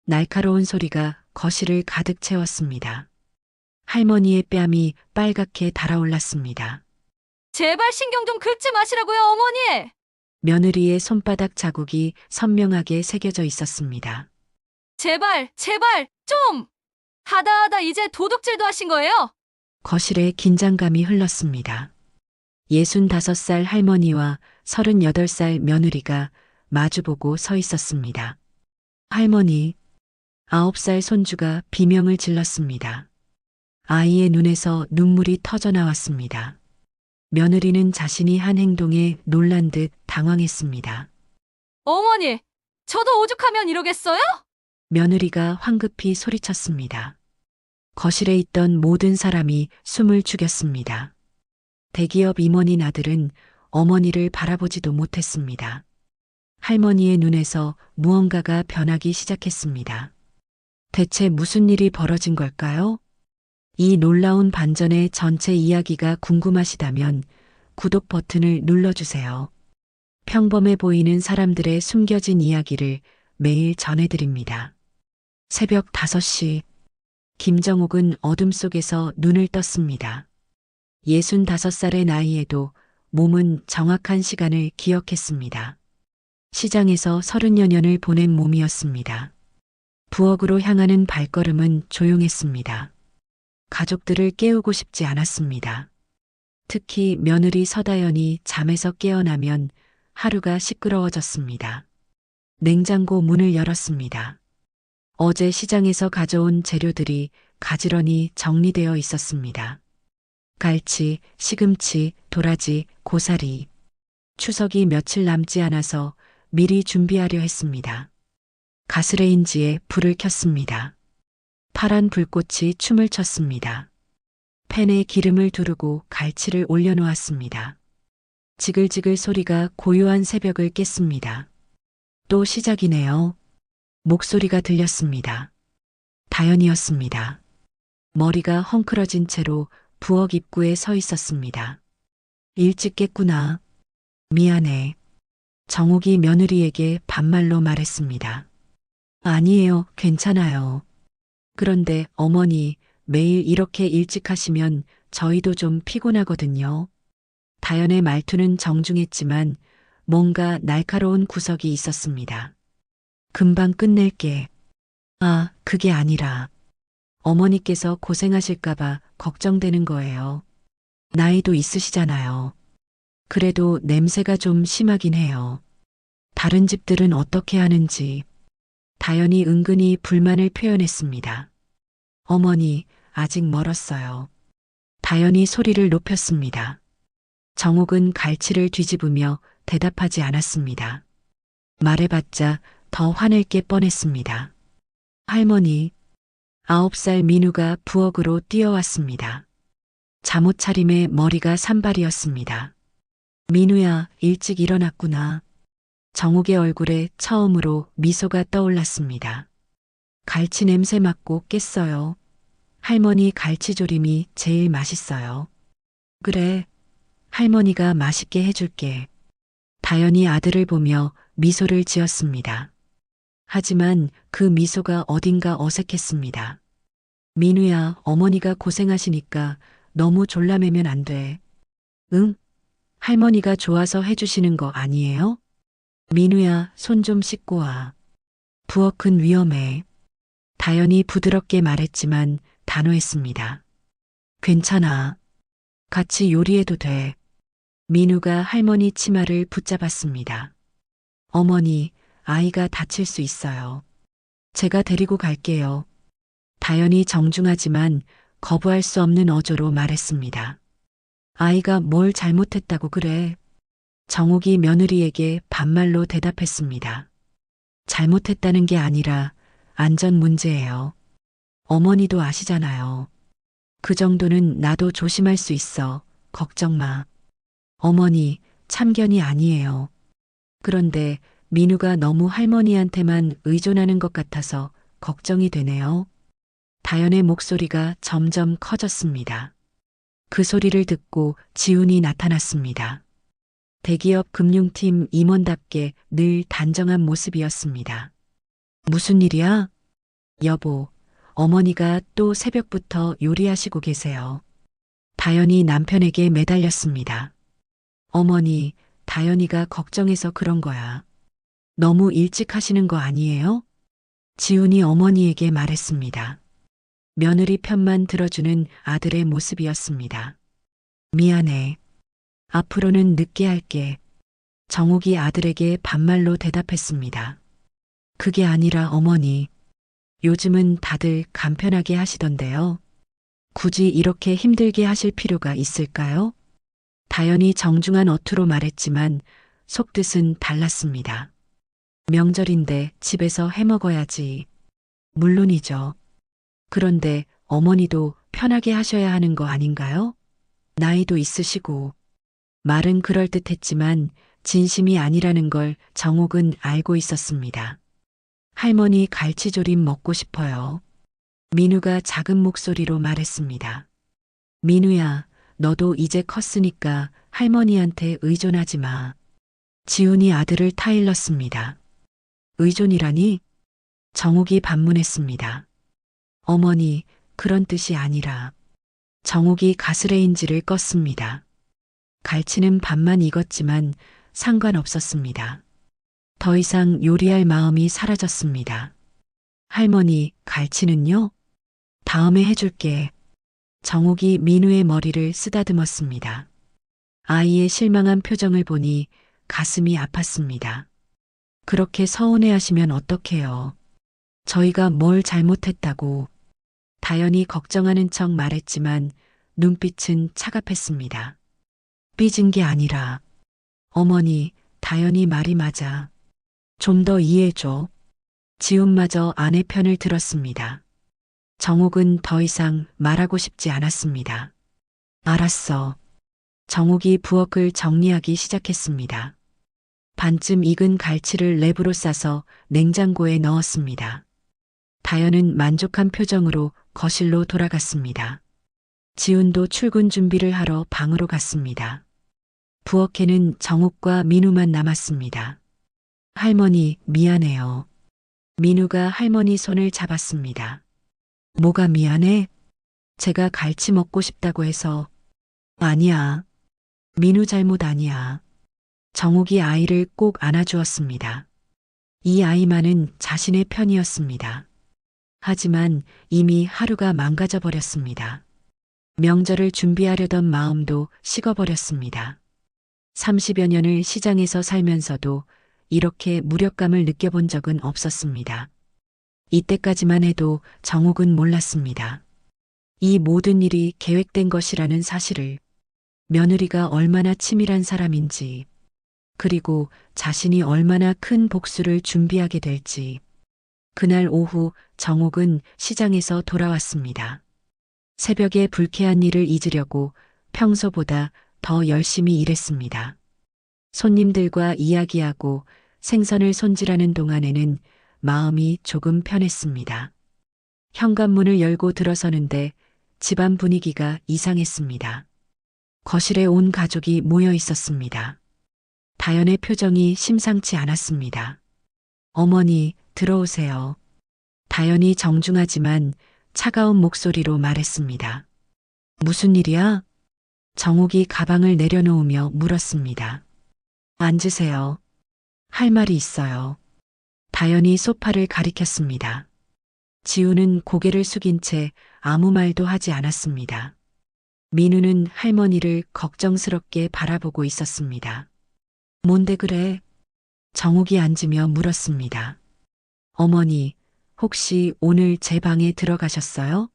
날카로운 소리가 거실을 가득 채웠습니다. 할머니의 뺨이 빨갛게 달아올랐습니다. 제발 신경 좀 긁지 마시라고요, 어머니! 며느리의 손바닥 자국이 선명하게 새겨져 있었습니다. 제발, 제발, 좀! 하다 이제 도둑질도 하신 거예요? 거실에 긴장감이 흘렀습니다. 65살 할머니와 38살 며느리가 마주보고 서 있었습니다. 할머니, 9살 손주가 비명을 질렀습니다. 아이의 눈에서 눈물이 터져 나왔습니다. 며느리는 자신이 한 행동에 놀란 듯 당황했습니다. 어머니, 저도 오죽하면 이러겠어요? 며느리가 황급히 소리쳤습니다. 거실에 있던 모든 사람이 숨을 죽였습니다. 대기업 임원인 아들은 어머니를 바라보지도 못했습니다. 할머니의 눈에서 무언가가 변하기 시작했습니다. 대체 무슨 일이 벌어진 걸까요? 이 놀라운 반전의 전체 이야기가 궁금하시다면 구독 버튼을 눌러주세요. 평범해 보이는 사람들의 숨겨진 이야기를 매일 전해드립니다. 새벽 5시, 김정옥은 어둠 속에서 눈을 떴습니다. 65살의 나이에도 몸은 정확한 시간을 기억했습니다. 시장에서 30여 년을 보낸 몸이었습니다. 부엌으로 향하는 발걸음은 조용했습니다. 가족들을 깨우고 싶지 않았습니다. 특히 며느리 서다연이 잠에서 깨어나면 하루가 시끄러워졌습니다. 냉장고 문을 열었습니다. 어제 시장에서 가져온 재료들이 가지런히 정리되어 있었습니다. 갈치, 시금치, 도라지, 고사리. 추석이 며칠 남지 않아서 미리 준비하려 했습니다. 가스레인지에 불을 켰습니다. 파란 불꽃이 춤을 췄습니다. 팬에 기름을 두르고 갈치를 올려놓았습니다. 지글지글 소리가 고요한 새벽을 깼습니다. 또 시작이네요. 목소리가 들렸습니다. 다연이었습니다. 머리가 헝클어진 채로 부엌 입구에 서 있었습니다. 일찍 깼구나. 미안해. 정옥이 며느리에게 반말로 말했습니다. 아니에요, 괜찮아요. 그런데 어머니, 매일 이렇게 일찍 하시면 저희도 좀 피곤하거든요. 다연의 말투는 정중했지만 뭔가 날카로운 구석이 있었습니다. 금방 끝낼게. 아, 그게 아니라 어머니께서 고생하실까봐 걱정되는 거예요. 나이도 있으시잖아요. 그래도 냄새가 좀 심하긴 해요. 다른 집들은 어떻게 하는지. 다연이 은근히 불만을 표현했습니다. 어머니, 아직 멀었어요. 다연이 소리를 높였습니다. 정옥은 갈치를 뒤집으며 대답하지 않았습니다. 말해봤자 더 화낼 게 뻔했습니다. 할머니, 9살 민우가 부엌으로 뛰어왔습니다. 잠옷 차림에 머리가 산발이었습니다. 민우야, 일찍 일어났구나. 정옥의 얼굴에 처음으로 미소가 떠올랐습니다. 갈치 냄새 맡고 깼어요. 할머니 갈치조림이 제일 맛있어요. 그래, 할머니가 맛있게 해줄게. 다연이 아들을 보며 미소를 지었습니다. 하지만 그 미소가 어딘가 어색했습니다. 민우야, 어머니가 고생하시니까 너무 졸라매면 안 돼. 응? 할머니가 좋아서 해주시는 거 아니에요? 민우야, 손 좀 씻고 와. 부엌은 위험해. 다연이 부드럽게 말했지만 단호했습니다. 괜찮아. 같이 요리해도 돼. 민우가 할머니 치마를 붙잡았습니다. 어머니, 아이가 다칠 수 있어요. 제가 데리고 갈게요. 다연이 정중하지만 거부할 수 없는 어조로 말했습니다. 아이가 뭘 잘못했다고 그래? 정옥이 며느리에게 반말로 대답했습니다. 잘못했다는 게 아니라 안전 문제예요. 어머니도 아시잖아요. 그 정도는 나도 조심할 수 있어. 걱정 마. 어머니, 참견이 아니에요. 그런데 민우가 너무 할머니한테만 의존하는 것 같아서 걱정이 되네요. 다연의 목소리가 점점 커졌습니다. 그 소리를 듣고 지훈이 나타났습니다. 대기업 금융팀 임원답게 늘 단정한 모습이었습니다. 무슨 일이야? 여보, 어머니가 또 새벽부터 요리하시고 계세요. 다연이 남편에게 매달렸습니다. 어머니, 다연이가 걱정해서 그런 거야. 너무 일찍 하시는 거 아니에요? 지훈이 어머니에게 말했습니다. 며느리 편만 들어주는 아들의 모습이었습니다. 미안해. 앞으로는 늦게 할게. 정욱이 아들에게 반말로 대답했습니다. 그게 아니라 어머니, 요즘은 다들 간편하게 하시던데요. 굳이 이렇게 힘들게 하실 필요가 있을까요? 다연이 정중한 어투로 말했지만 속뜻은 달랐습니다. 명절인데 집에서 해 먹어야지. 물론이죠. 그런데 어머니도 편하게 하셔야 하는 거 아닌가요? 나이도 있으시고. 말은 그럴듯했지만 진심이 아니라는 걸 정옥은 알고 있었습니다. 할머니 갈치조림 먹고 싶어요. 민우가 작은 목소리로 말했습니다. 민우야, 너도 이제 컸으니까 할머니한테 의존하지 마. 지훈이 아들을 타일렀습니다. 의존이라니? 정욱이 반문했습니다. 어머니, 그런 뜻이 아니라. 정욱이 가스레인지를 껐습니다. 갈치는 밥만 익었지만 상관없었습니다. 더 이상 요리할 마음이 사라졌습니다. 할머니, 갈치는요? 다음에 해줄게. 정욱이 민우의 머리를 쓰다듬었습니다. 아이의 실망한 표정을 보니 가슴이 아팠습니다. 그렇게 서운해하시면 어떡해요. 저희가 뭘 잘못했다고. 다연이 걱정하는 척 말했지만 눈빛은 차갑했습니다. 삐진 게 아니라. 어머니, 다연이 말이 맞아. 좀 더 이해해줘. 지훈마저 아내 편을 들었습니다. 정욱은 더 이상 말하고 싶지 않았습니다. 알았어. 정욱이 부엌을 정리하기 시작했습니다. 반쯤 익은 갈치를 랩으로 싸서 냉장고에 넣었습니다. 다연은 만족한 표정으로 거실로 돌아갔습니다. 지훈도 출근 준비를 하러 방으로 갔습니다. 부엌에는 정욱과 민우만 남았습니다. 할머니, 미안해요. 민우가 할머니 손을 잡았습니다. 뭐가 미안해? 제가 갈치 먹고 싶다고 해서. 아니야. 민우 잘못 아니야. 정욱이 아이를 꼭 안아주었습니다. 이 아이만은 자신의 편이었습니다. 하지만 이미 하루가 망가져 버렸습니다. 명절을 준비하려던 마음도 식어버렸습니다. 30여 년을 시장에서 살면서도 이렇게 무력감을 느껴본 적은 없었습니다. 이때까지만 해도 정욱은 몰랐습니다. 이 모든 일이 계획된 것이라는 사실을, 며느리가 얼마나 치밀한 사람인지, 그리고 자신이 얼마나 큰 복수를 준비하게 될지. 그날 오후 정욱은 시장에서 돌아왔습니다. 새벽에 불쾌한 일을 잊으려고 평소보다 더 열심히 일했습니다. 손님들과 이야기하고 생선을 손질하는 동안에는 마음이 조금 편했습니다. 현관문을 열고 들어서는데 집안 분위기가 이상했습니다. 거실에 온 가족이 모여 있었습니다. 다연의 표정이 심상치 않았습니다. 어머니, 들어오세요. 다연이 정중하지만 차가운 목소리로 말했습니다. 무슨 일이야? 정욱이 가방을 내려놓으며 물었습니다. 앉으세요. 할 말이 있어요. 다연이 소파를 가리켰습니다. 지우는 고개를 숙인 채 아무 말도 하지 않았습니다. 민우는 할머니를 걱정스럽게 바라보고 있었습니다. 뭔데 그래? 정욱이 앉으며 물었습니다. 어머니, 혹시 오늘 제 방에 들어가셨어요?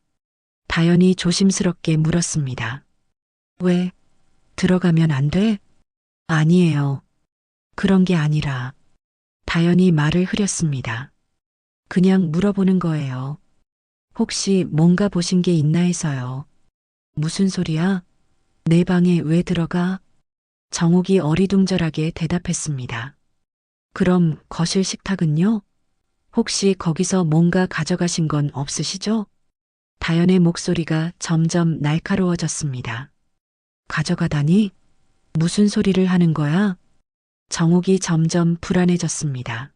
다연이 조심스럽게 물었습니다. 왜? 들어가면 안 돼? 아니에요. 그런 게 아니라. 다연이 말을 흐렸습니다. 그냥 물어보는 거예요. 혹시 뭔가 보신 게 있나 해서요. 무슨 소리야? 내 방에 왜 들어가? 정욱이 어리둥절하게 대답했습니다. 그럼 거실 식탁은요? 혹시 거기서 뭔가 가져가신 건 없으시죠? 다연의 목소리가 점점 날카로워졌습니다. 가져가다니? 무슨 소리를 하는 거야? 정욱이 점점 불안해졌습니다.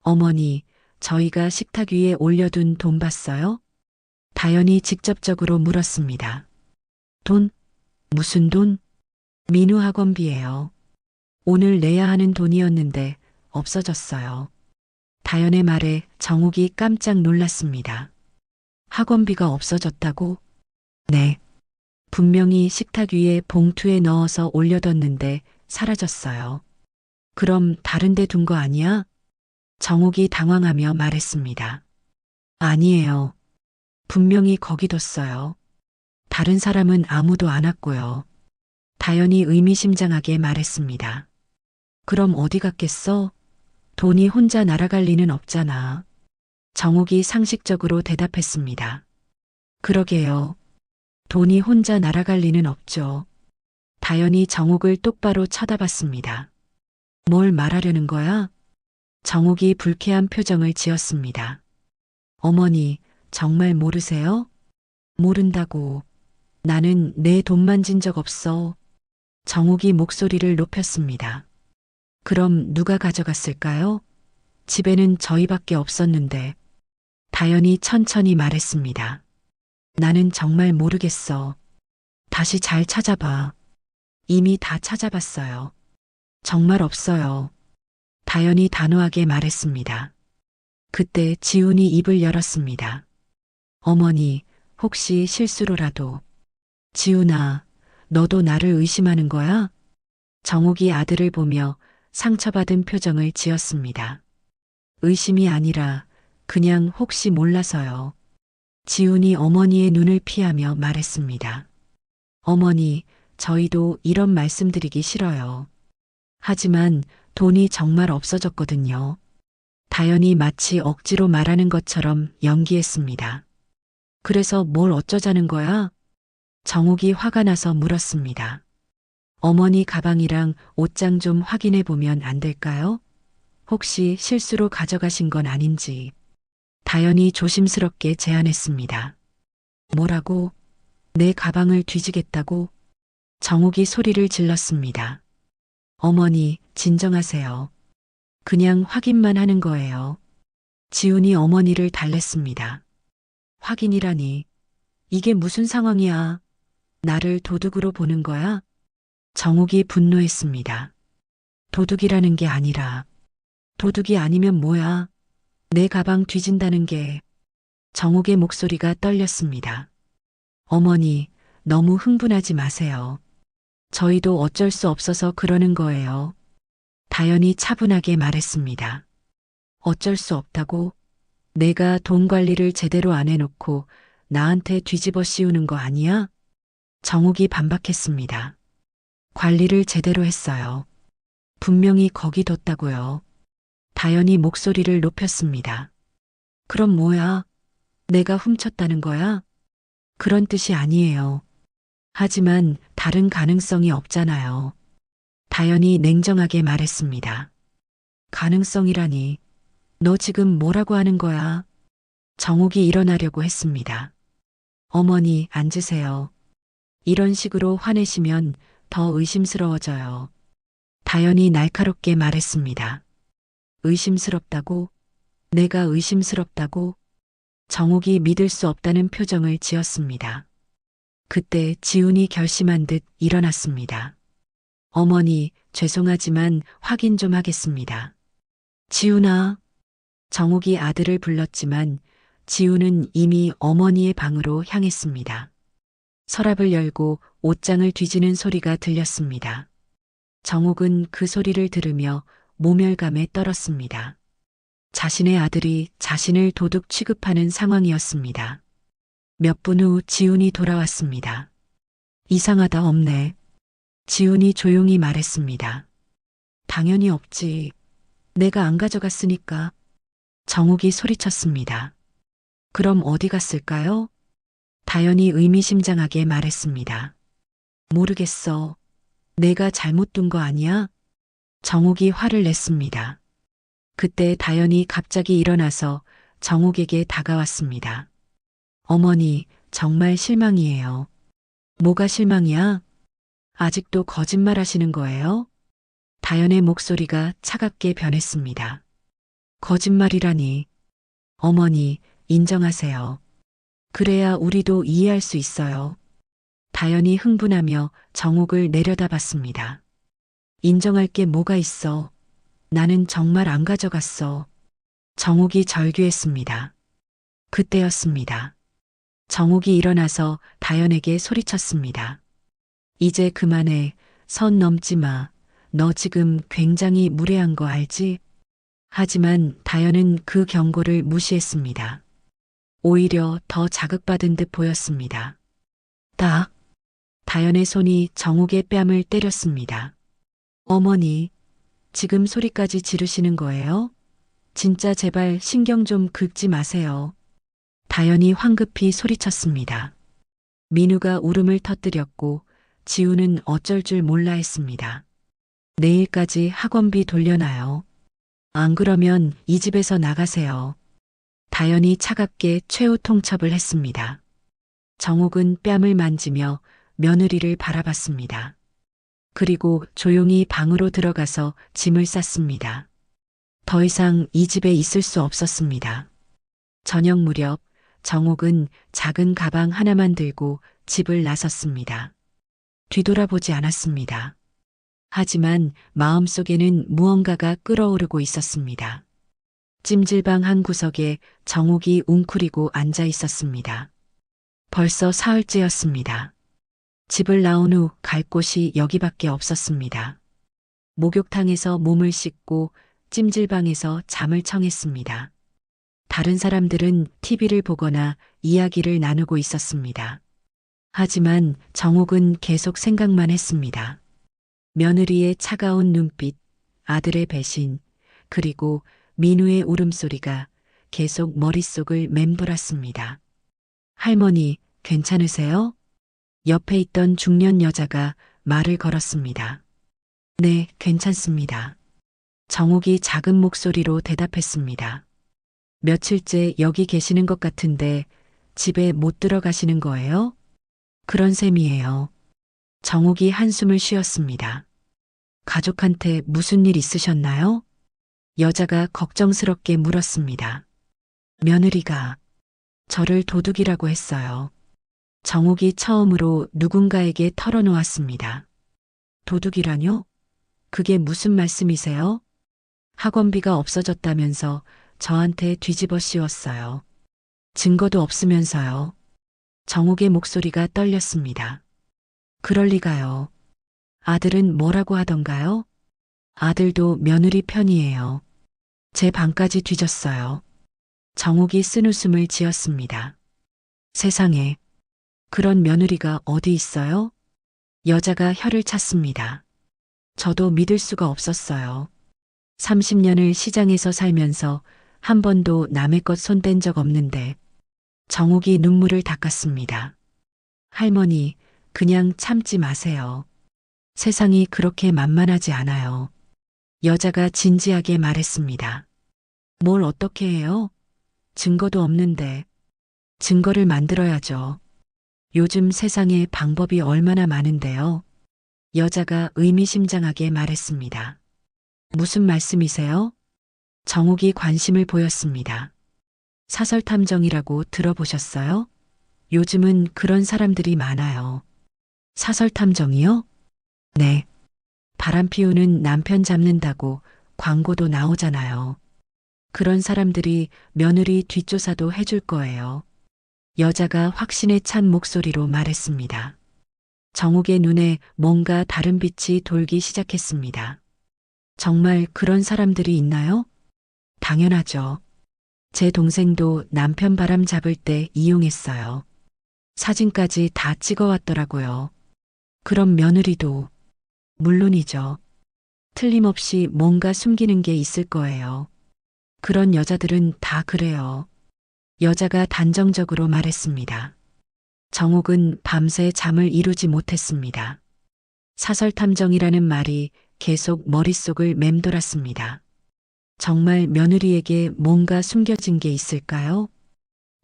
어머니, 저희가 식탁 위에 올려둔 돈 봤어요? 다연이 직접적으로 물었습니다. 돈? 무슨 돈? 민우 학원비예요. 오늘 내야 하는 돈이었는데 없어졌어요. 다연의 말에 정욱이 깜짝 놀랐습니다. 학원비가 없어졌다고? 네. 분명히 식탁 위에 봉투에 넣어서 올려뒀는데 사라졌어요. 그럼 다른 데 둔 거 아니야? 정욱이 당황하며 말했습니다. 아니에요. 분명히 거기 뒀어요. 다른 사람은 아무도 안 왔고요. 다연이 의미심장하게 말했습니다. 그럼 어디 갔겠어? 돈이 혼자 날아갈 리는 없잖아. 정욱이 상식적으로 대답했습니다. 그러게요. 돈이 혼자 날아갈 리는 없죠. 다연이 정욱을 똑바로 쳐다봤습니다. 뭘 말하려는 거야? 정욱이 불쾌한 표정을 지었습니다. 어머니, 정말 모르세요? 모른다고. 나는 내 돈 만진 적 없어. 정욱이 목소리를 높였습니다. 그럼 누가 가져갔을까요? 집에는 저희밖에 없었는데. 다연이 천천히 말했습니다. 나는 정말 모르겠어. 다시 잘 찾아봐. 이미 다 찾아봤어요. 정말 없어요. 다연이 단호하게 말했습니다. 그때 지훈이 입을 열었습니다. 어머니, 혹시 실수로라도. 지훈아, 너도 나를 의심하는 거야? 정욱이 아들을 보며 상처받은 표정을 지었습니다. 의심이 아니라 그냥 혹시 몰라서요. 지훈이 어머니의 눈을 피하며 말했습니다. 어머니, 저희도 이런 말씀드리기 싫어요. 하지만 돈이 정말 없어졌거든요. 다연이 마치 억지로 말하는 것처럼 연기했습니다. 그래서 뭘 어쩌자는 거야? 정욱이 화가 나서 물었습니다. 어머니 가방이랑 옷장 좀 확인해 보면 안 될까요? 혹시 실수로 가져가신 건 아닌지. 다연이 조심스럽게 제안했습니다. 뭐라고? 내 가방을 뒤지겠다고? 정욱이 소리를 질렀습니다. 어머니, 진정하세요. 그냥 확인만 하는 거예요. 지훈이 어머니를 달랬습니다. 확인이라니. 이게 무슨 상황이야? 나를 도둑으로 보는 거야? 정욱이 분노했습니다. 도둑이라는 게 아니라. 도둑이 아니면 뭐야? 내 가방 뒤진다는 게. 정욱의 목소리가 떨렸습니다. 어머니, 너무 흥분하지 마세요. 저희도 어쩔 수 없어서 그러는 거예요. 다연이 차분하게 말했습니다. 어쩔 수 없다고? 내가 돈 관리를 제대로 안 해놓고 나한테 뒤집어 씌우는 거 아니야? 정욱이 반박했습니다. 관리를 제대로 했어요. 분명히 거기 뒀다고요. 다연이 목소리를 높였습니다. 그럼 뭐야? 내가 훔쳤다는 거야? 그런 뜻이 아니에요. 하지만 다른 가능성이 없잖아요. 다연이 냉정하게 말했습니다. 가능성이라니. 너 지금 뭐라고 하는 거야? 정욱이 일어나려고 했습니다. 어머니, 앉으세요. 이런 식으로 화내시면 더 의심스러워져요. 다연이 날카롭게 말했습니다. 의심스럽다고? 내가 의심스럽다고? 정욱이 믿을 수 없다는 표정을 지었습니다. 그때 지훈이 결심한 듯 일어났습니다. 어머니, 죄송하지만 확인 좀 하겠습니다. 지훈아. 정욱이 아들을 불렀지만 지훈은 이미 어머니의 방으로 향했습니다. 서랍을 열고 옷장을 뒤지는 소리가 들렸습니다. 정욱은 그 소리를 들으며 모멸감에 떨었습니다. 자신의 아들이 자신을 도둑 취급하는 상황이었습니다. 몇 분 후 지훈이 돌아왔습니다. 이상하다 없네. 지훈이 조용히 말했습니다. 당연히 없지. 내가 안 가져갔으니까. 정욱이 소리쳤습니다. 그럼 어디 갔을까요? 다연이 의미심장하게 말했습니다. 모르겠어. 내가 잘못 둔 거 아니야? 정욱이 화를 냈습니다. 그때 다연이 갑자기 일어나서 정욱에게 다가왔습니다. 어머니, 정말 실망이에요. 뭐가 실망이야? 아직도 거짓말 하시는 거예요? 다연의 목소리가 차갑게 변했습니다. 거짓말이라니. 어머니, 인정하세요. 그래야 우리도 이해할 수 있어요. 다연이 흥분하며 정옥을 내려다봤습니다. 인정할 게 뭐가 있어. 나는 정말 안 가져갔어. 정옥이 절규했습니다. 그때였습니다. 정옥이 일어나서 다연에게 소리쳤습니다. 이제 그만해. 선 넘지 마. 너 지금 굉장히 무례한 거 알지? 하지만 다연은 그 경고를 무시했습니다. 오히려 더 자극받은 듯 보였습니다. 딱! 다연의 손이 정옥의 뺨을 때렸습니다. 어머니, 지금 소리까지 지르시는 거예요? 진짜 제발 신경 좀 긁지 마세요. 다연이 황급히 소리쳤습니다. 민우가 울음을 터뜨렸고 지우는 어쩔 줄 몰라 했습니다. 내일까지 학원비 돌려놔요. 안 그러면 이 집에서 나가세요. 다연이 차갑게 최후 통첩을 했습니다. 정옥은 뺨을 만지며 며느리를 바라봤습니다. 그리고 조용히 방으로 들어가서 짐을 쌌습니다. 더 이상 이 집에 있을 수 없었습니다. 저녁 무렵 정옥은 작은 가방 하나만 들고 집을 나섰습니다. 뒤돌아보지 않았습니다. 하지만 마음속에는 무언가가 끓어오르고 있었습니다. 찜질방 한 구석에 정옥이 웅크리고 앉아 있었습니다. 벌써 사흘째였습니다. 집을 나온 후 갈 곳이 여기밖에 없었습니다. 목욕탕에서 몸을 씻고 찜질방에서 잠을 청했습니다. 다른 사람들은 TV를 보거나 이야기를 나누고 있었습니다. 하지만 정옥은 계속 생각만 했습니다. 며느리의 차가운 눈빛, 아들의 배신, 그리고 민우의 울음소리가 계속 머릿속을 맴돌았습니다. 할머니, 괜찮으세요? 옆에 있던 중년 여자가 말을 걸었습니다. 네, 괜찮습니다. 정옥이 작은 목소리로 대답했습니다. 며칠째 여기 계시는 것 같은데 집에 못 들어가시는 거예요? 그런 셈이에요. 정옥이 한숨을 쉬었습니다. 가족한테 무슨 일 있으셨나요? 여자가 걱정스럽게 물었습니다. 며느리가 저를 도둑이라고 했어요. 정옥이 처음으로 누군가에게 털어놓았습니다. 도둑이라뇨? 그게 무슨 말씀이세요? 학원비가 없어졌다면서 저한테 뒤집어 씌웠어요. 증거도 없으면서요. 정옥의 목소리가 떨렸습니다. 그럴 리가요. 아들은 뭐라고 하던가요? 아들도 며느리 편이에요. 제 방까지 뒤졌어요. 정옥이 쓴웃음을 지었습니다. 세상에, 그런 며느리가 어디 있어요? 여자가 혀를 찼습니다. 저도 믿을 수가 없었어요. 30년을 시장에서 살면서 한 번도 남의 것 손댄 적 없는데 정옥이 눈물을 닦았습니다. 할머니, 그냥 참지 마세요. 세상이 그렇게 만만하지 않아요. 여자가 진지하게 말했습니다. 뭘 어떻게 해요? 증거도 없는데. 증거를 만들어야죠. 요즘 세상에 방법이 얼마나 많은데요. 여자가 의미심장하게 말했습니다. 무슨 말씀이세요? 정옥이 관심을 보였습니다. 사설탐정이라고 들어보셨어요? 요즘은 그런 사람들이 많아요. 사설탐정이요? 네. 바람 피우는 남편 잡는다고 광고도 나오잖아요. 그런 사람들이 며느리 뒷조사도 해줄 거예요. 여자가 확신에 찬 목소리로 말했습니다. 정옥의 눈에 뭔가 다른 빛이 돌기 시작했습니다. 정말 그런 사람들이 있나요? 당연하죠. 제 동생도 남편 바람 잡을 때 이용했어요. 사진까지 다 찍어왔더라고요. 그럼 며느리도 물론이죠. 틀림없이 뭔가 숨기는 게 있을 거예요. 그런 여자들은 다 그래요. 여자가 단정적으로 말했습니다. 정옥은 밤새 잠을 이루지 못했습니다. 사설탐정이라는 말이 계속 머릿속을 맴돌았습니다. 정말 며느리에게 뭔가 숨겨진 게 있을까요?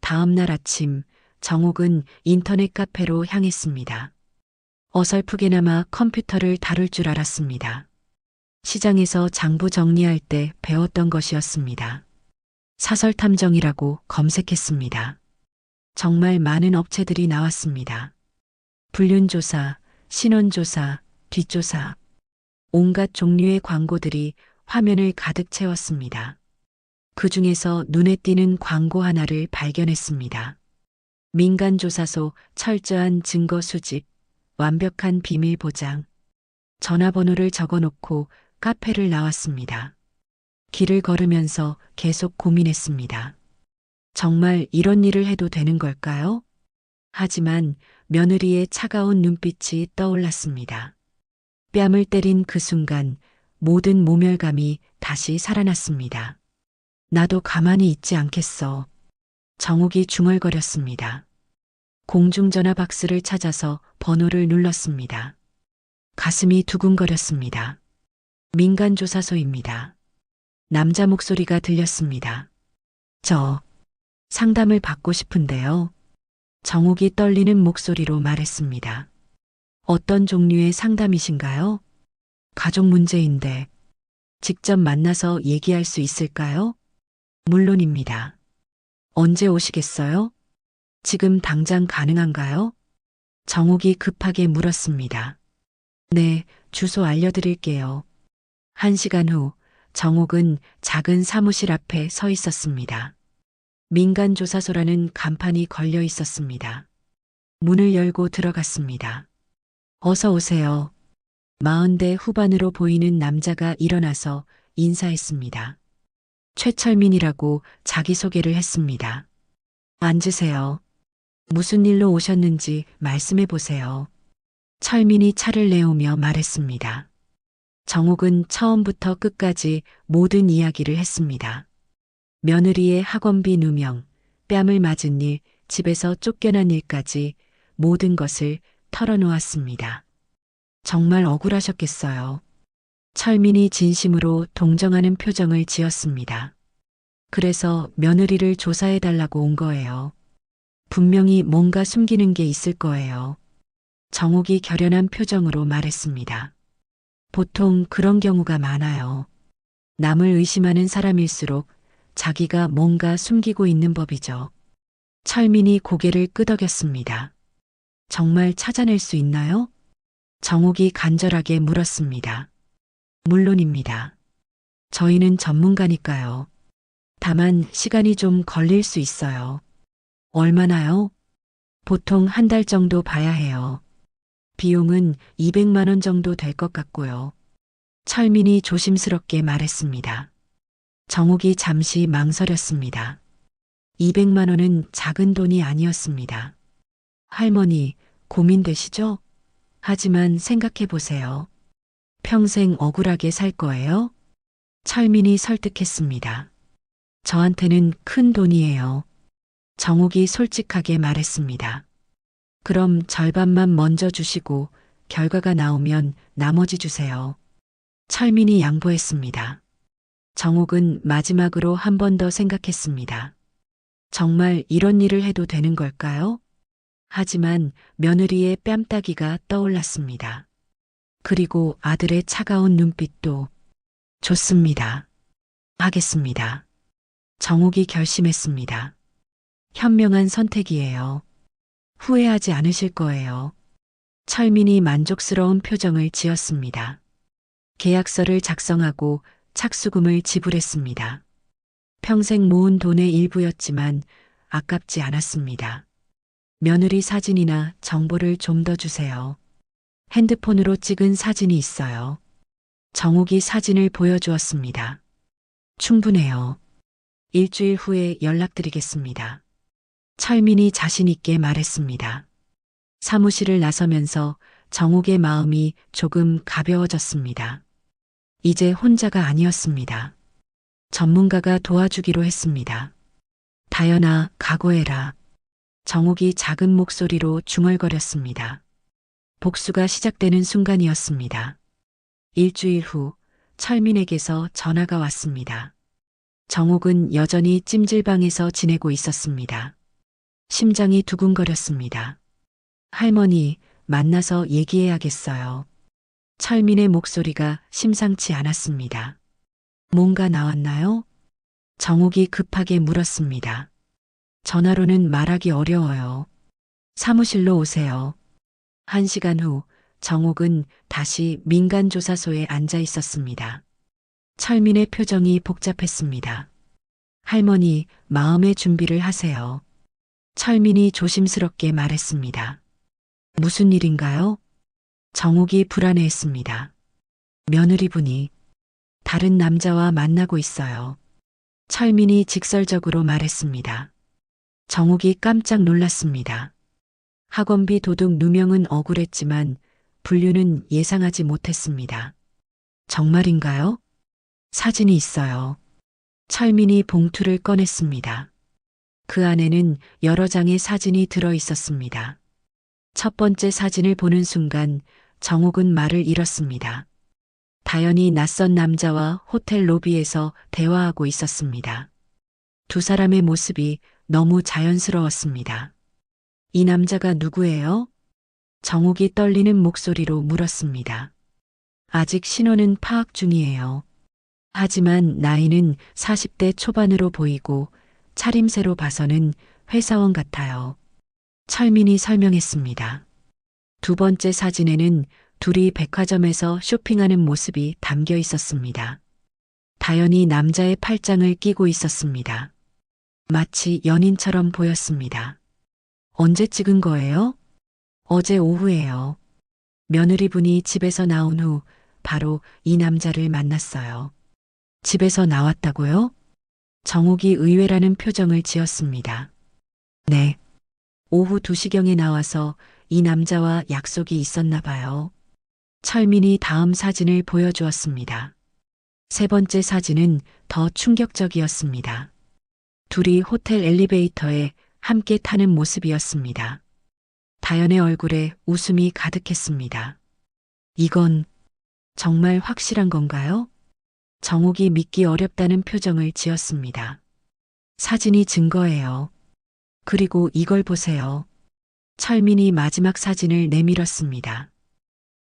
다음 날 아침 정옥은 인터넷 카페로 향했습니다. 어설프게나마 컴퓨터를 다룰 줄 알았습니다. 시장에서 장부 정리할 때 배웠던 것이었습니다. 사설탐정이라고 검색했습니다. 정말 많은 업체들이 나왔습니다. 불륜조사, 신원조사, 뒷조사, 온갖 종류의 광고들이 화면을 가득 채웠습니다. 그 중에서 눈에 띄는 광고 하나를 발견했습니다. 민간조사소 철저한 증거 수집, 완벽한 비밀 보장. 전화번호를 적어놓고 카페를 나왔습니다. 길을 걸으면서 계속 고민했습니다. 정말 이런 일을 해도 되는 걸까요? 하지만 며느리의 차가운 눈빛이 떠올랐습니다. 뺨을 때린 그 순간 모든 모멸감이 다시 살아났습니다. 나도 가만히 있지 않겠어. 정욱이 중얼거렸습니다. 공중전화 박스를 찾아서 번호를 눌렀습니다. 가슴이 두근거렸습니다. 민간조사소입니다. 남자 목소리가 들렸습니다. 저 상담을 받고 싶은데요. 정욱이 떨리는 목소리로 말했습니다. 어떤 종류의 상담이신가요? 가족 문제인데 직접 만나서 얘기할 수 있을까요? 물론입니다. 언제 오시겠어요? 지금 당장 가능한가요? 정욱이 급하게 물었습니다. 네, 주소 알려드릴게요. 1시간 후 정욱은 작은 사무실 앞에 서 있었습니다. 민간조사소라는 간판이 걸려 있었습니다. 문을 열고 들어갔습니다. 어서 오세요. 40대 후반으로 보이는 남자가 일어나서 인사했습니다. 최철민이라고 자기소개를 했습니다. 앉으세요. 무슨 일로 오셨는지 말씀해 보세요. 철민이 차를 내오며 말했습니다. 정욱은 처음부터 끝까지 모든 이야기를 했습니다. 며느리의 학원비 누명, 뺨을 맞은 일, 집에서 쫓겨난 일까지 모든 것을 털어놓았습니다. 정말 억울하셨겠어요. 철민이 진심으로 동정하는 표정을 지었습니다. 그래서 며느리를 조사해달라고 온 거예요. 분명히 뭔가 숨기는 게 있을 거예요. 정욱이 결연한 표정으로 말했습니다. 보통 그런 경우가 많아요. 남을 의심하는 사람일수록 자기가 뭔가 숨기고 있는 법이죠. 철민이 고개를 끄덕였습니다. 정말 찾아낼 수 있나요? 정욱이 간절하게 물었습니다. 물론입니다. 저희는 전문가니까요. 다만 시간이 좀 걸릴 수 있어요. 얼마나요? 보통 한 달 정도 봐야 해요. 비용은 200만 원 정도 될 것 같고요. 철민이 조심스럽게 말했습니다. 정욱이 잠시 망설였습니다. 200만 원은 작은 돈이 아니었습니다. 할머니, 고민되시죠? 하지만 생각해 보세요. 평생 억울하게 살 거예요? 철민이 설득했습니다. 저한테는 큰 돈이에요. 정욱이 솔직하게 말했습니다. 그럼 절반만 먼저 주시고 결과가 나오면 나머지 주세요. 철민이 양보했습니다. 정욱은 마지막으로 한 번 더 생각했습니다. 정말 이런 일을 해도 되는 걸까요? 하지만 며느리의 뺨따기가 떠올랐습니다. 그리고 아들의 차가운 눈빛도. 좋습니다. 하겠습니다. 정욱이 결심했습니다. 현명한 선택이에요. 후회하지 않으실 거예요. 철민이 만족스러운 표정을 지었습니다. 계약서를 작성하고 착수금을 지불했습니다. 평생 모은 돈의 일부였지만 아깝지 않았습니다. 며느리 사진이나 정보를 좀 더 주세요. 핸드폰으로 찍은 사진이 있어요. 정욱이 사진을 보여주었습니다. 충분해요. 일주일 후에 연락드리겠습니다. 철민이 자신 있게 말했습니다. 사무실을 나서면서 정욱의 마음이 조금 가벼워졌습니다. 이제 혼자가 아니었습니다. 전문가가 도와주기로 했습니다. 다연아, 각오해라. 정욱이 작은 목소리로 중얼거렸습니다. 복수가 시작되는 순간이었습니다. 일주일 후 철민에게서 전화가 왔습니다. 정욱은 여전히 찜질방에서 지내고 있었습니다. 심장이 두근거렸습니다. 할머니, 만나서 얘기해야겠어요. 철민의 목소리가 심상치 않았습니다. 뭔가 나왔나요? 정욱이 급하게 물었습니다. 전화로는 말하기 어려워요. 사무실로 오세요. 1시간 후 정욱은 다시 민간조사소에 앉아 있었습니다. 철민의 표정이 복잡했습니다. 할머니, 마음의 준비를 하세요. 철민이 조심스럽게 말했습니다. 무슨 일인가요? 정욱이 불안해했습니다. 며느리분이 다른 남자와 만나고 있어요. 철민이 직설적으로 말했습니다. 정욱이 깜짝 놀랐습니다. 학원비 도둑 누명은 억울했지만 분류는 예상하지 못했습니다. 정말인가요? 사진이 있어요. 철민이 봉투를 꺼냈습니다. 그 안에는 여러 장의 사진이 들어 있었습니다. 첫 번째 사진을 보는 순간 정욱은 말을 잃었습니다. 다연이 낯선 남자와 호텔 로비에서 대화하고 있었습니다. 두 사람의 모습이 너무 자연스러웠습니다. 이 남자가 누구예요? 정욱이 떨리는 목소리로 물었습니다. 아직 신원은 파악 중이에요. 하지만 나이는 40대 초반으로 보이고 차림새로 봐서는 회사원 같아요. 철민이 설명했습니다. 두 번째 사진에는 둘이 백화점에서 쇼핑하는 모습이 담겨 있었습니다. 다연이 남자의 팔짱을 끼고 있었습니다. 마치 연인처럼 보였습니다. 언제 찍은 거예요? 어제 오후에요. 며느리분이 집에서 나온 후 바로 이 남자를 만났어요. 집에서 나왔다고요? 정욱이 의외라는 표정을 지었습니다. 네. 오후 2시경에 나와서 이 남자와 약속이 있었나 봐요. 철민이 다음 사진을 보여주었습니다. 세 번째 사진은 더 충격적이었습니다. 둘이 호텔 엘리베이터에 함께 타는 모습이었습니다. 다연의 얼굴에 웃음이 가득했습니다. 이건 정말 확실한 건가요? 정욱이 믿기 어렵다는 표정을 지었습니다. 사진이 증거예요. 그리고 이걸 보세요. 철민이 마지막 사진을 내밀었습니다.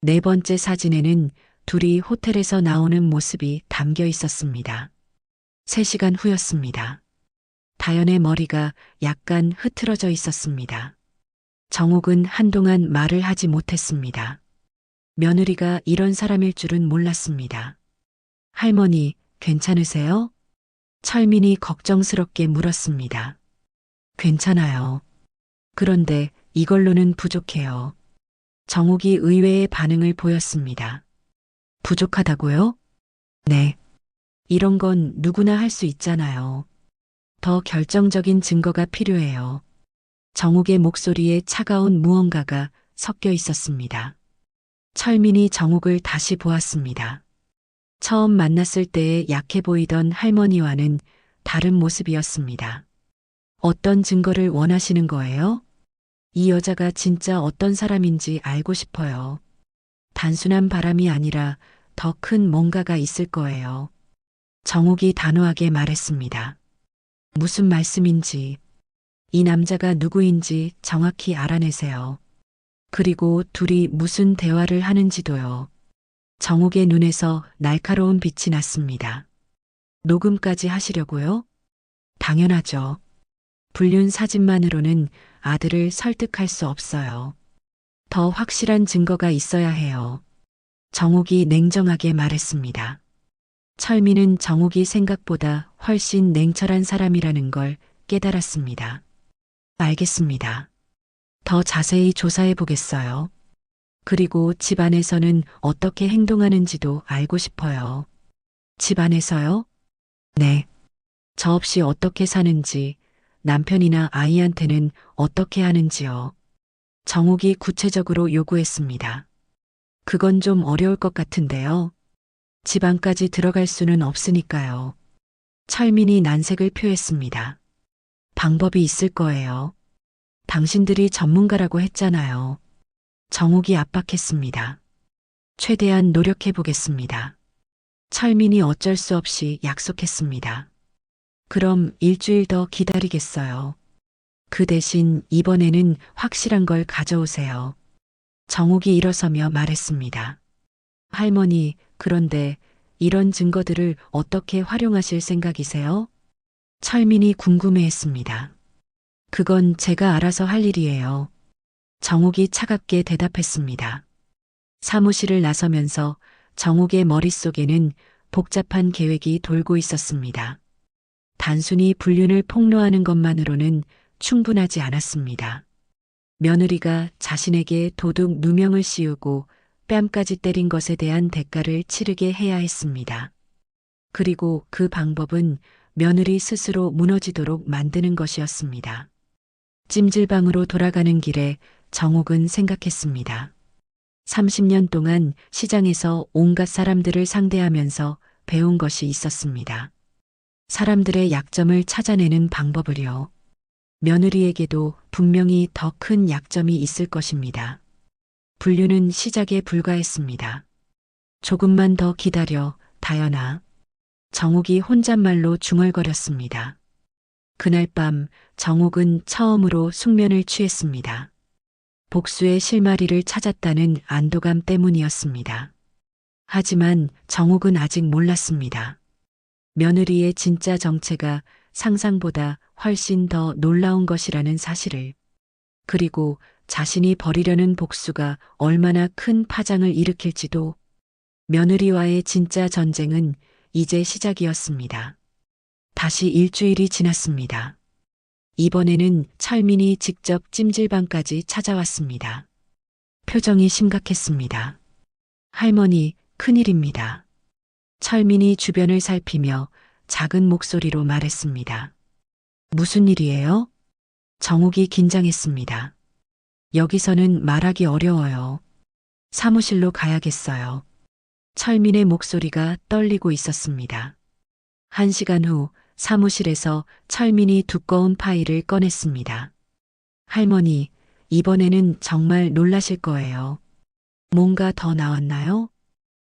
네 번째 사진에는 둘이 호텔에서 나오는 모습이 담겨 있었습니다. 3시간 후였습니다. 다연의 머리가 약간 흐트러져 있었습니다. 정욱은 한동안 말을 하지 못했습니다. 며느리가 이런 사람일 줄은 몰랐습니다. 할머니, 괜찮으세요? 철민이 걱정스럽게 물었습니다. 괜찮아요. 그런데 이걸로는 부족해요. 정욱이 의외의 반응을 보였습니다. 부족하다고요? 네. 이런 건 누구나 할 수 있잖아요. 더 결정적인 증거가 필요해요. 정욱의 목소리에 차가운 무언가가 섞여 있었습니다. 철민이 정욱을 다시 보았습니다. 처음 만났을 때의 약해 보이던 할머니와는 다른 모습이었습니다. 어떤 증거를 원하시는 거예요? 이 여자가 진짜 어떤 사람인지 알고 싶어요. 단순한 바람이 아니라 더 큰 뭔가가 있을 거예요. 정욱이 단호하게 말했습니다. 무슨 말씀인지, 이 남자가 누구인지 정확히 알아내세요. 그리고 둘이 무슨 대화를 하는지도요. 정욱의 눈에서 날카로운 빛이 났습니다. 녹음까지 하시려고요? 당연하죠. 불륜 사진만으로는 아들을 설득할 수 없어요. 더 확실한 증거가 있어야 해요. 정욱이 냉정하게 말했습니다. 철민은 정욱이 생각보다 훨씬 냉철한 사람이라는 걸 깨달았습니다. 알겠습니다. 더 자세히 조사해 보겠어요. 그리고 집안에서는 어떻게 행동하는지도 알고 싶어요. 집안에서요? 네. 저 없이 어떻게 사는지, 남편이나 아이한테는 어떻게 하는지요. 정욱이 구체적으로 요구했습니다. 그건 좀 어려울 것 같은데요. 집안까지 들어갈 수는 없으니까요. 철민이 난색을 표했습니다. 방법이 있을 거예요. 당신들이 전문가라고 했잖아요. 정욱이 압박했습니다. 최대한 노력해 보겠습니다. 철민이 어쩔 수 없이 약속했습니다. 그럼 일주일 더 기다리겠어요. 그 대신 이번에는 확실한 걸 가져오세요. 정욱이 일어서며 말했습니다. 할머니, 그런데 이런 증거들을 어떻게 활용하실 생각이세요? 철민이 궁금해했습니다. 그건 제가 알아서 할 일이에요. 정옥이 차갑게 대답했습니다. 사무실을 나서면서 정옥의 머릿속에는 복잡한 계획이 돌고 있었습니다. 단순히 불륜을 폭로하는 것만으로는 충분하지 않았습니다. 며느리가 자신에게 도둑 누명을 씌우고 뺨까지 때린 것에 대한 대가를 치르게 해야 했습니다. 그리고 그 방법은 며느리 스스로 무너지도록 만드는 것이었습니다. 찜질방으로 돌아가는 길에 정옥은 생각했습니다. 30년 동안 시장에서 온갖 사람들을 상대하면서 배운 것이 있었습니다. 사람들의 약점을 찾아내는 방법을요. 며느리에게도 분명히 더 큰 약점이 있을 것입니다. 불륜은 시작에 불과했습니다. 조금만 더 기다려, 다연아. 정옥이 혼잣말로 중얼거렸습니다. 그날 밤 정옥은 처음으로 숙면을 취했습니다. 복수의 실마리를 찾았다는 안도감 때문이었습니다. 하지만 정옥은 아직 몰랐습니다. 며느리의 진짜 정체가 상상보다 훨씬 더 놀라운 것이라는 사실을, 그리고 자신이 벌이려는 복수가 얼마나 큰 파장을 일으킬지도. 며느리와의 진짜 전쟁은 이제 시작이었습니다. 다시 일주일이 지났습니다. 이번에는 철민이 직접 찜질방까지 찾아왔습니다. 표정이 심각했습니다. 할머니, 큰일입니다. 철민이 주변을 살피며 작은 목소리로 말했습니다. 무슨 일이에요? 정옥이 긴장했습니다. 여기서는 말하기 어려워요. 사무실로 가야겠어요. 철민의 목소리가 떨리고 있었습니다. 1시간 후 사무실에서 철민이 두꺼운 파일을 꺼냈습니다. 할머니, 이번에는 정말 놀라실 거예요. 뭔가 더 나왔나요?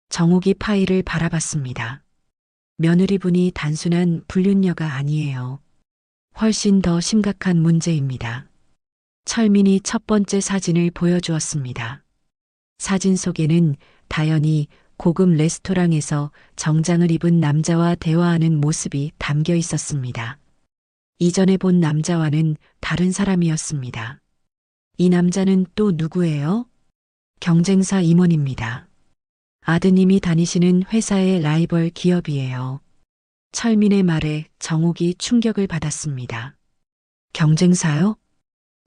정옥이 파일을 바라봤습니다. 며느리분이 단순한 불륜녀가 아니에요. 훨씬 더 심각한 문제입니다. 철민이 첫 번째 사진을 보여주었습니다. 사진 속에는 다연이 고급 레스토랑에서 정장을 입은 남자와 대화하는 모습이 담겨 있었습니다. 이전에 본 남자와는 다른 사람이었습니다. 이 남자는 또 누구예요? 경쟁사 임원입니다. 아드님이 다니시는 회사의 라이벌 기업이에요. 철민의 말에 정옥이 충격을 받았습니다. 경쟁사요?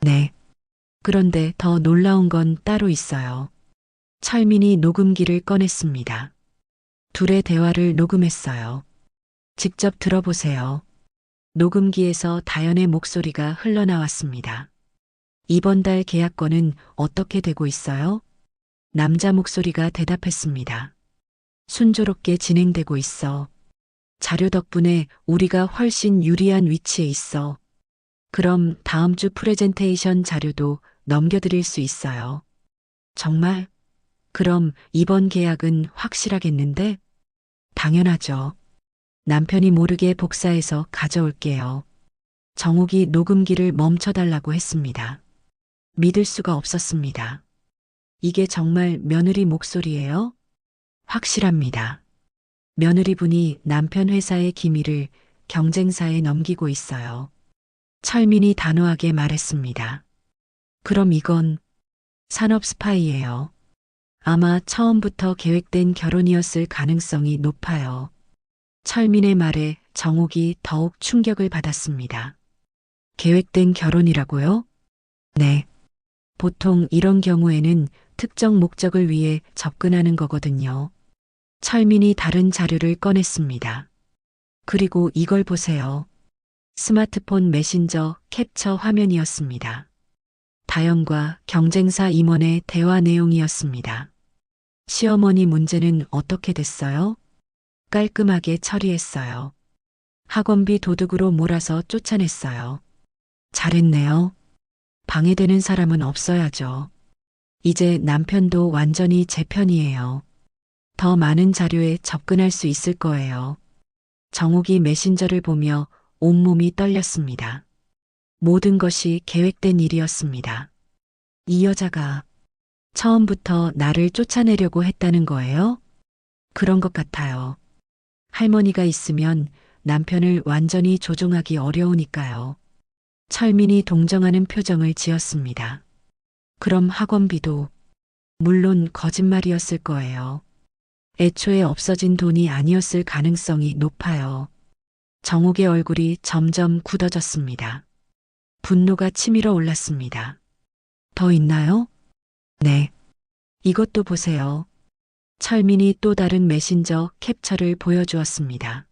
네. 그런데 더 놀라운 건 따로 있어요. 철민이 녹음기를 꺼냈습니다. 둘의 대화를 녹음했어요. 직접 들어보세요. 녹음기에서 다연의 목소리가 흘러나왔습니다. 이번 달 계약권은 어떻게 되고 있어요? 남자 목소리가 대답했습니다. 순조롭게 진행되고 있어. 자료 덕분에 우리가 훨씬 유리한 위치에 있어. 그럼 다음 주 프레젠테이션 자료도 넘겨드릴 수 있어요. 정말? 그럼 이번 계약은 확실하겠는데? 당연하죠. 남편이 모르게 복사해서 가져올게요. 정옥이 녹음기를 멈춰달라고 했습니다. 믿을 수가 없었습니다. 이게 정말 며느리 목소리예요? 확실합니다. 며느리분이 남편 회사의 기밀을 경쟁사에 넘기고 있어요. 철민이 단호하게 말했습니다. 그럼 이건 산업 스파이예요. 아마 처음부터 계획된 결혼이었을 가능성이 높아요. 철민의 말에 정옥이 더욱 충격을 받았습니다. 계획된 결혼이라고요? 네. 보통 이런 경우에는 특정 목적을 위해 접근하는 거거든요. 철민이 다른 자료를 꺼냈습니다. 그리고 이걸 보세요. 스마트폰 메신저 캡처 화면이었습니다. 다연과 경쟁사 임원의 대화 내용이었습니다. 시어머니 문제는 어떻게 됐어요? 깔끔하게 처리했어요. 학원비 도둑으로 몰아서 쫓아냈어요. 잘했네요. 방해되는 사람은 없어야죠. 이제 남편도 완전히 제 편이에요. 더 많은 자료에 접근할 수 있을 거예요. 정옥이 메신저를 보며 온몸이 떨렸습니다. 모든 것이 계획된 일이었습니다. 이 여자가 처음부터 나를 쫓아내려고 했다는 거예요? 그런 것 같아요. 할머니가 있으면 남편을 완전히 조종하기 어려우니까요. 철민이 동정하는 표정을 지었습니다. 그럼 학원비도 물론 거짓말이었을 거예요. 애초에 없어진 돈이 아니었을 가능성이 높아요. 정옥의 얼굴이 점점 굳어졌습니다. 분노가 치밀어 올랐습니다. 더 있나요? 네. 이것도 보세요. 철민이 또 다른 메신저 캡처를 보여주었습니다.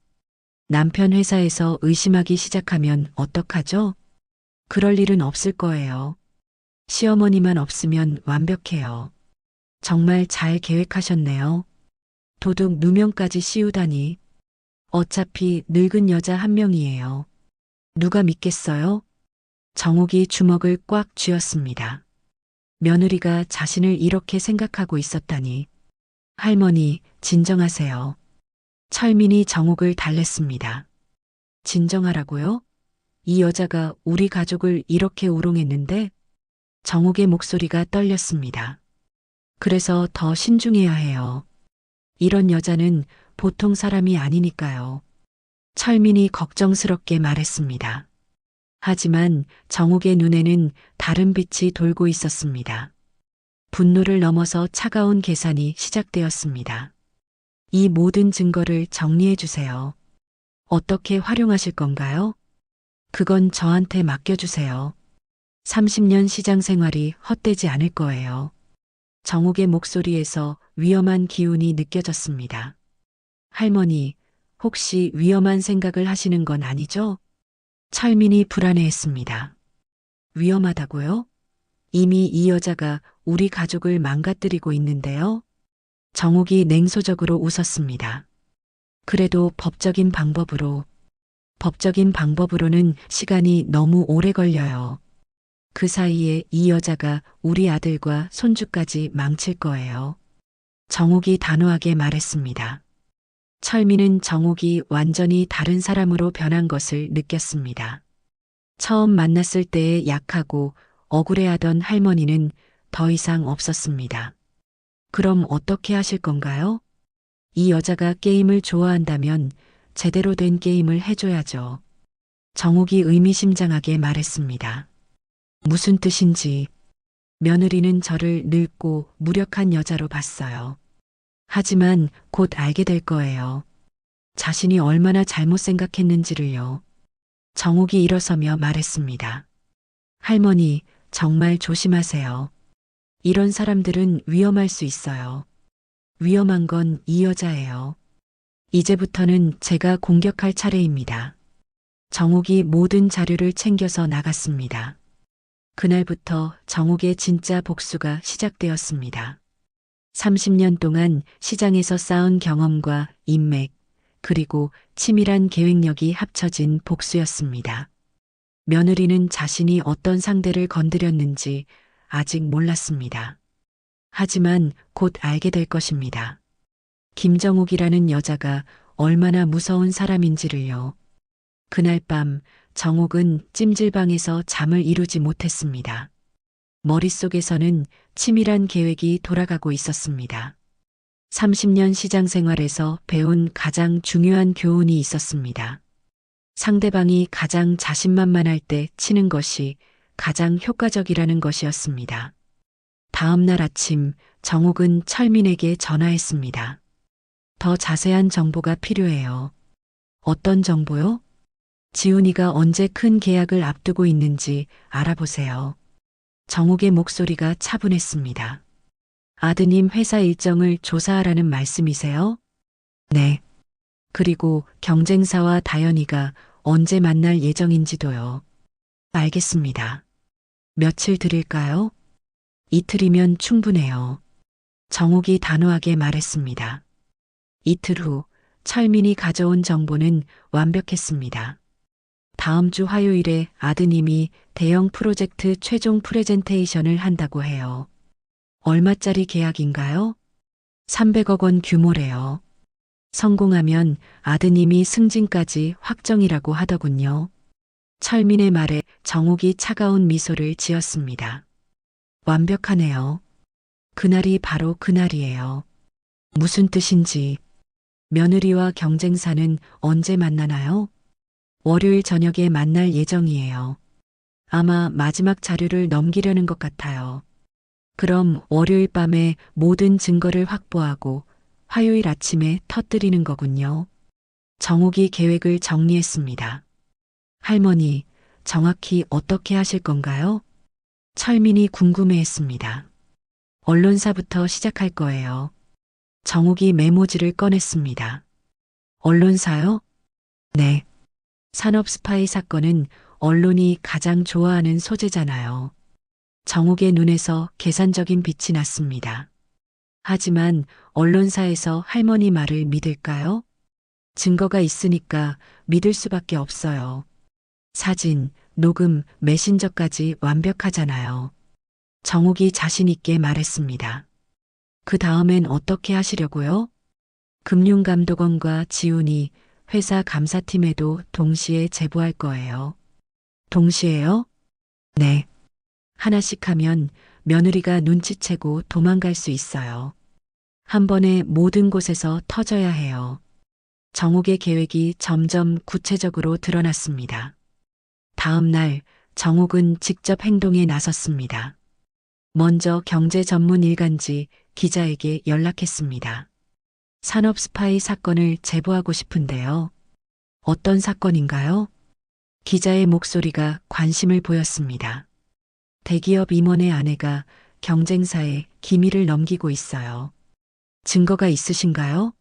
남편 회사에서 의심하기 시작하면 어떡하죠? 그럴 일은 없을 거예요. 시어머니만 없으면 완벽해요. 정말 잘 계획하셨네요. 도둑 누명까지 씌우다니. 어차피 늙은 여자 한 명이에요. 누가 믿겠어요? 정옥이 주먹을 꽉 쥐었습니다. 며느리가 자신을 이렇게 생각하고 있었다니. 할머니, 진정하세요. 철민이 정옥을 달랬습니다. 진정하라고요? 이 여자가 우리 가족을 이렇게 우롱했는데? 정옥의 목소리가 떨렸습니다. 그래서 더 신중해야 해요. 이런 여자는 보통 사람이 아니니까요. 철민이 걱정스럽게 말했습니다. 하지만 정옥의 눈에는 다른 빛이 돌고 있었습니다. 분노를 넘어서 차가운 계산이 시작되었습니다. 이 모든 증거를 정리해 주세요. 어떻게 활용하실 건가요? 그건 저한테 맡겨주세요. 30년 시장 생활이 헛되지 않을 거예요. 정옥의 목소리에서 위험한 기운이 느껴졌습니다. 할머니, 혹시 위험한 생각을 하시는 건 아니죠? 철민이 불안해했습니다. 위험하다고요? 이미 이 여자가 우리 가족을 망가뜨리고 있는데요. 정옥이 냉소적으로 웃었습니다. 그래도 법적인 방법으로는 시간이 너무 오래 걸려요. 그 사이에 이 여자가 우리 아들과 손주까지 망칠 거예요. 정옥이 단호하게 말했습니다. 철민은 정옥이 완전히 다른 사람으로 변한 것을 느꼈습니다. 처음 만났을 때의 약하고 억울해하던 할머니는 더 이상 없었습니다. 그럼 어떻게 하실 건가요? 이 여자가 게임을 좋아한다면 제대로 된 게임을 해줘야죠. 정옥이 의미심장하게 말했습니다. 무슨 뜻인지. 며느리는 저를 늙고 무력한 여자로 봤어요. 하지만 곧 알게 될 거예요. 자신이 얼마나 잘못 생각했는지를요. 정옥이 일어서며 말했습니다. 할머니, 정말 조심하세요. 이런 사람들은 위험할 수 있어요. 위험한 건 이 여자예요. 이제부터는 제가 공격할 차례입니다. 정옥이 모든 자료를 챙겨서 나갔습니다. 그날부터 정옥의 진짜 복수가 시작되었습니다. 30년 동안 시장에서 쌓은 경험과 인맥, 그리고 치밀한 계획력이 합쳐진 복수였습니다. 며느리는 자신이 어떤 상대를 건드렸는지 아직 몰랐습니다. 하지만 곧 알게 될 것입니다. 김정옥이라는 여자가 얼마나 무서운 사람인지를요. 그날 밤 정옥은 찜질방에서 잠을 이루지 못했습니다. 머릿속에서는 치밀한 계획이 돌아가고 있었습니다. 30년 시장 생활에서 배운 가장 중요한 교훈이 있었습니다. 상대방이 가장 자신만만할 때 치는 것이 가장 효과적이라는 것이었습니다. 다음 날 아침 정옥은 철민에게 전화했습니다. 더 자세한 정보가 필요해요. 어떤 정보요? 지훈이가 언제 큰 계약을 앞두고 있는지 알아보세요. 정옥의 목소리가 차분했습니다. 아드님 회사 일정을 조사하라는 말씀이세요? 네. 그리고 경쟁사와 다현이가 언제 만날 예정인지도요. 알겠습니다. 며칠 드릴까요? 이틀이면 충분해요. 정옥이 단호하게 말했습니다. 이틀 후 철민이 가져온 정보는 완벽했습니다. 다음 주 화요일에 아드님이 대형 프로젝트 최종 프레젠테이션을 한다고 해요. 얼마짜리 계약인가요? 300억 원 규모래요. 성공하면 아드님이 승진까지 확정이라고 하더군요. 철민의 말에 정옥이 차가운 미소를 지었습니다. 완벽하네요. 그날이 바로 그날이에요. 무슨 뜻인지. 며느리와 경쟁사는 언제 만나나요? 월요일 저녁에 만날 예정이에요. 아마 마지막 자료를 넘기려는 것 같아요. 그럼 월요일 밤에 모든 증거를 확보하고 화요일 아침에 터뜨리는 거군요. 정욱이 계획을 정리했습니다. 할머니, 정확히 어떻게 하실 건가요? 철민이 궁금해했습니다. 언론사부터 시작할 거예요. 정욱이 메모지를 꺼냈습니다. 언론사요? 네. 산업 스파이 사건은 언론이 가장 좋아하는 소재잖아요. 정욱의 눈에서 계산적인 빛이 났습니다. 하지만 언론사에서 할머니 말을 믿을까요? 증거가 있으니까 믿을 수밖에 없어요. 사진, 녹음, 메신저까지 완벽하잖아요. 정욱이 자신 있게 말했습니다. 그 다음엔 어떻게 하시려고요? 금융감독원과 지훈이 회사 감사팀에도 동시에 제보할 거예요. 동시에요? 네. 하나씩 하면 며느리가 눈치채고 도망갈 수 있어요. 한 번에 모든 곳에서 터져야 해요. 정욱의 계획이 점점 구체적으로 드러났습니다. 다음 날 정욱은 직접 행동에 나섰습니다. 먼저 경제 전문 일간지 기자에게 연락했습니다. 산업 스파이 사건을 제보하고 싶은데요. 어떤 사건인가요? 기자의 목소리가 관심을 보였습니다. 대기업 임원의 아내가 경쟁사에 기밀을 넘기고 있어요. 증거가 있으신가요?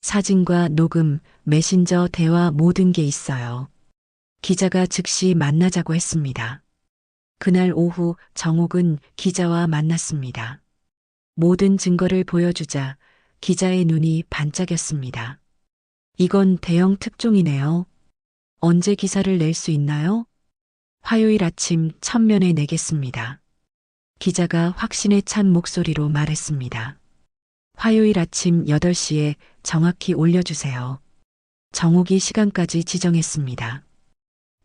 사진과 녹음, 메신저 대화 모든 게 있어요. 기자가 즉시 만나자고 했습니다. 그날 오후 정욱은 기자와 만났습니다. 모든 증거를 보여주자 기자의 눈이 반짝였습니다. 이건 대형 특종이네요. 언제 기사를 낼 수 있나요? 화요일 아침 첫면에 내겠습니다. 기자가 확신에 찬 목소리로 말했습니다. 화요일 아침 8시에 정확히 올려주세요. 정욱이 시간까지 지정했습니다.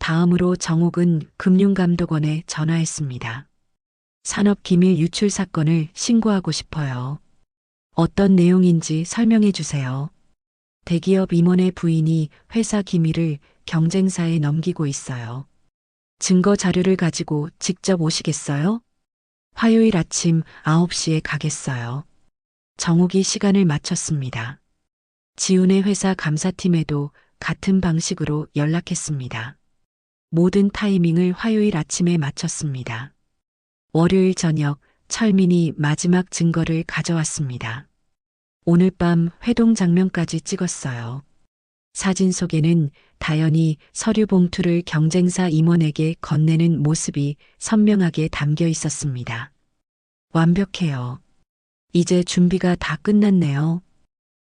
다음으로 정욱은 금융감독원에 전화했습니다. 산업기밀 유출 사건을 신고하고 싶어요. 어떤 내용인지 설명해 주세요. 대기업 임원의 부인이 회사 기밀을 경쟁사에 넘기고 있어요. 증거 자료를 가지고 직접 오시겠어요? 화요일 아침 9시에 가겠어요. 정욱이 시간을 맞췄습니다. 지훈의 회사 감사팀에도 같은 방식으로 연락했습니다. 모든 타이밍을 화요일 아침에 맞췄습니다. 월요일 저녁 철민이 마지막 증거를 가져왔습니다. 오늘 밤 회동 장면까지 찍었어요. 사진 속에는 다연이 서류 봉투를 경쟁사 임원에게 건네는 모습이 선명하게 담겨 있었습니다. 완벽해요. 이제 준비가 다 끝났네요.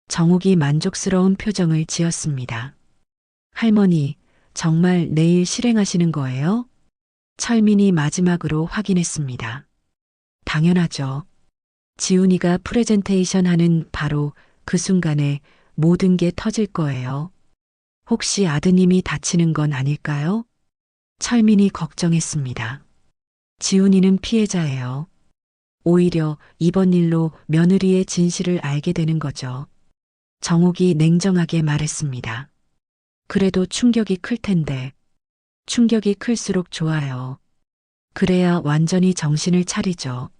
정욱이 만족스러운 표정을 지었습니다. 할머니, 정말 내일 실행하시는 거예요? 철민이 마지막으로 확인했습니다. 당연하죠. 지훈이가 프레젠테이션 하는 바로 그 순간에 모든 게 터질 거예요. 혹시 아드님이 다치는 건 아닐까요? 철민이 걱정했습니다. 지훈이는 피해자예요. 오히려 이번 일로 며느리의 진실을 알게 되는 거죠. 정욱이 냉정하게 말했습니다. 그래도 충격이 클 텐데. 충격이 클수록 좋아요. 그래야 완전히 정신을 차리죠.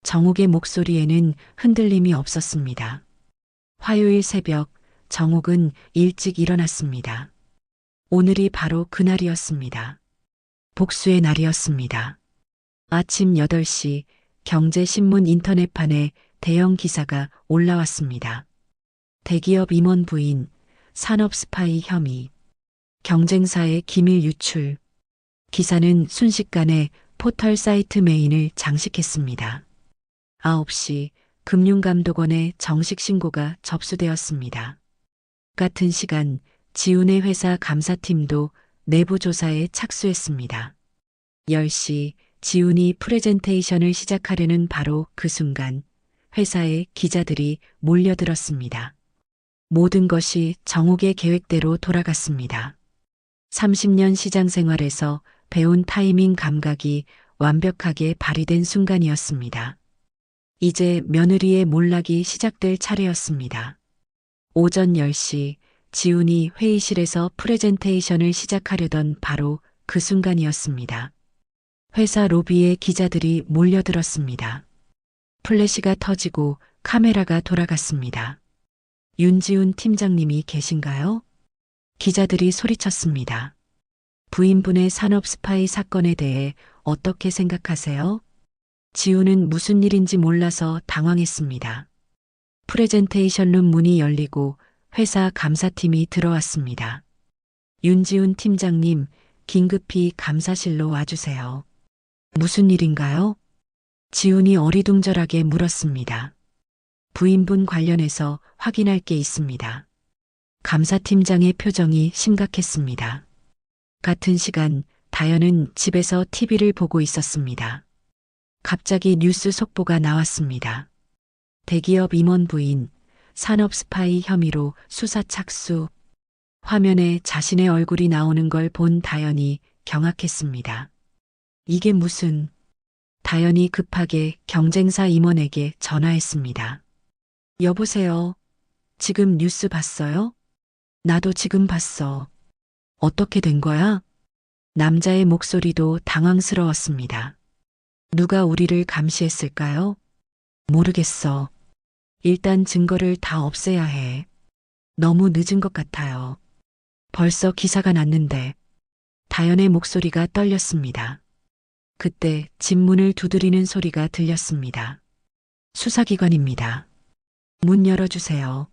정욱의 목소리에는 흔들림이 없었습니다. 화요일 새벽 정욱은 일찍 일어났습니다. 오늘이 바로 그날이었습니다. 복수의 날이었습니다. 아침 8시 경제신문 인터넷판에 대형 기사가 올라왔습니다. 대기업 임원 부인, 산업 스파이 혐의, 경쟁사의 기밀 유출. 기사는 순식간에 포털 사이트 메인을 장식했습니다. 9시 금융감독원에 정식 신고가 접수되었습니다. 같은 시간 지훈의 회사 감사팀도 내부 조사에 착수했습니다. 10시 지훈이 프레젠테이션을 시작하려는 바로 그 순간 회사에 기자들이 몰려들었습니다. 모든 것이 정욱의 계획대로 돌아갔습니다. 30년 시장 생활에서 배운 타이밍 감각이 완벽하게 발휘된 순간이었습니다. 이제 며느리의 몰락이 시작될 차례였습니다. 오전 10시 지훈이 회의실에서 프레젠테이션을 시작하려던 바로 그 순간이었습니다. 회사 로비에 기자들이 몰려들었습니다. 플래시가 터지고 카메라가 돌아갔습니다. 윤지훈 팀장님이 계신가요? 기자들이 소리쳤습니다. 부인분의 산업 스파이 사건에 대해 어떻게 생각하세요? 지훈은 무슨 일인지 몰라서 당황했습니다. 프레젠테이션룸 문이 열리고 회사 감사팀이 들어왔습니다. 윤지훈 팀장님, 긴급히 감사실로 와주세요. 무슨 일인가요? 지훈이 어리둥절하게 물었습니다. 부인분 관련해서 확인할 게 있습니다. 감사팀장의 표정이 심각했습니다. 같은 시간 다현은 집에서 TV를 보고 있었습니다. 갑자기 뉴스 속보가 나왔습니다. 대기업 임원 부인, 산업 스파이 혐의로 수사 착수. 화면에 자신의 얼굴이 나오는 걸 본 다현이 경악했습니다. 이게 무슨... 다현이 급하게 경쟁사 임원에게 전화했습니다. 여보세요. 지금 뉴스 봤어요? 나도 지금 봤어. 어떻게 된 거야? 남자의 목소리도 당황스러웠습니다. 누가 우리를 감시했을까요? 모르겠어. 일단 증거를 다 없애야 해. 너무 늦은 것 같아요. 벌써 기사가 났는데. 다현의 목소리가 떨렸습니다. 그때 집 문을 두드리는 소리가 들렸습니다. 수사기관입니다. 문 열어주세요.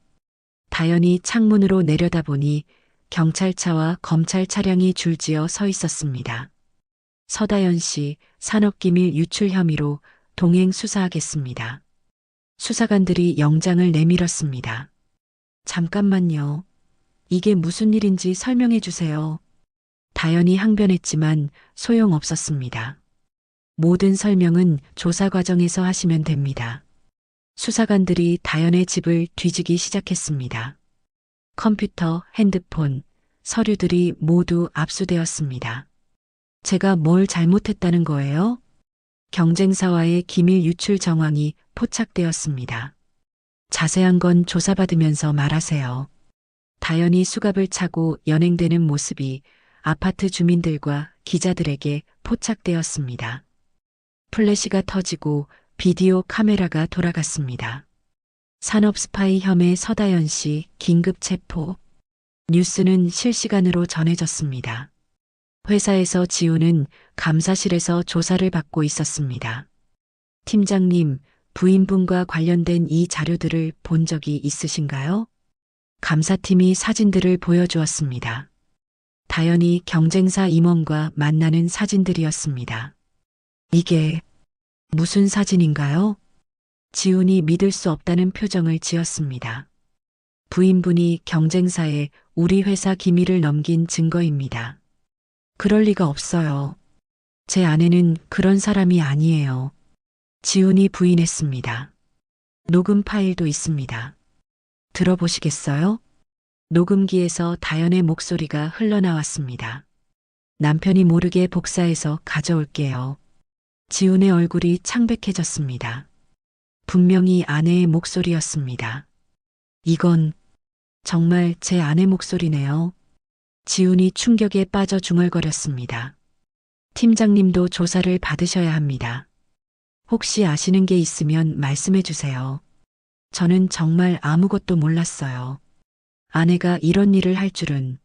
다현이 창문으로 내려다보니 경찰차와 검찰 차량이 줄지어 서 있었습니다. 서다현 씨 산업기밀 유출 혐의로 동행 수사하겠습니다. 수사관들이 영장을 내밀었습니다. 잠깐만요. 이게 무슨 일인지 설명해 주세요. 다현이 항변했지만 소용없었습니다. 모든 설명은 조사 과정에서 하시면 됩니다. 수사관들이 다현의 집을 뒤지기 시작했습니다. 컴퓨터, 핸드폰, 서류들이 모두 압수되었습니다. 제가 뭘 잘못했다는 거예요? 경쟁사와의 기밀 유출 정황이 포착되었습니다. 자세한 건 조사받으면서 말하세요. 다현이 수갑을 차고 연행되는 모습이 아파트 주민들과 기자들에게 포착되었습니다. 플래시가 터지고 비디오 카메라가 돌아갔습니다. 산업 스파이 혐의 서다현 씨 긴급 체포. 뉴스는 실시간으로 전해졌습니다. 회사에서 지훈은 감사실에서 조사를 받고 있었습니다. 팀장님, 부인분과 관련된 이 자료들을 본 적이 있으신가요? 감사팀이 사진들을 보여주었습니다. 다현이 경쟁사 임원과 만나는 사진들이었습니다. 이게 무슨 사진인가요? 지훈이 믿을 수 없다는 표정을 지었습니다. 부인분이 경쟁사에 우리 회사 기밀을 넘긴 증거입니다. 그럴 리가 없어요. 제 아내는 그런 사람이 아니에요. 지훈이 부인했습니다. 녹음 파일도 있습니다. 들어보시겠어요? 녹음기에서 다현의 목소리가 흘러나왔습니다. 남편이 모르게 복사해서 가져올게요. 지훈의 얼굴이 창백해졌습니다. 분명히 아내의 목소리였습니다. 이건 정말 제 아내 목소리네요. 지훈이 충격에 빠져 중얼거렸습니다. 팀장님도 조사를 받으셔야 합니다. 혹시 아시는 게 있으면 말씀해 주세요. 저는 정말 아무것도 몰랐어요. 아내가 이런 일을 할 줄은.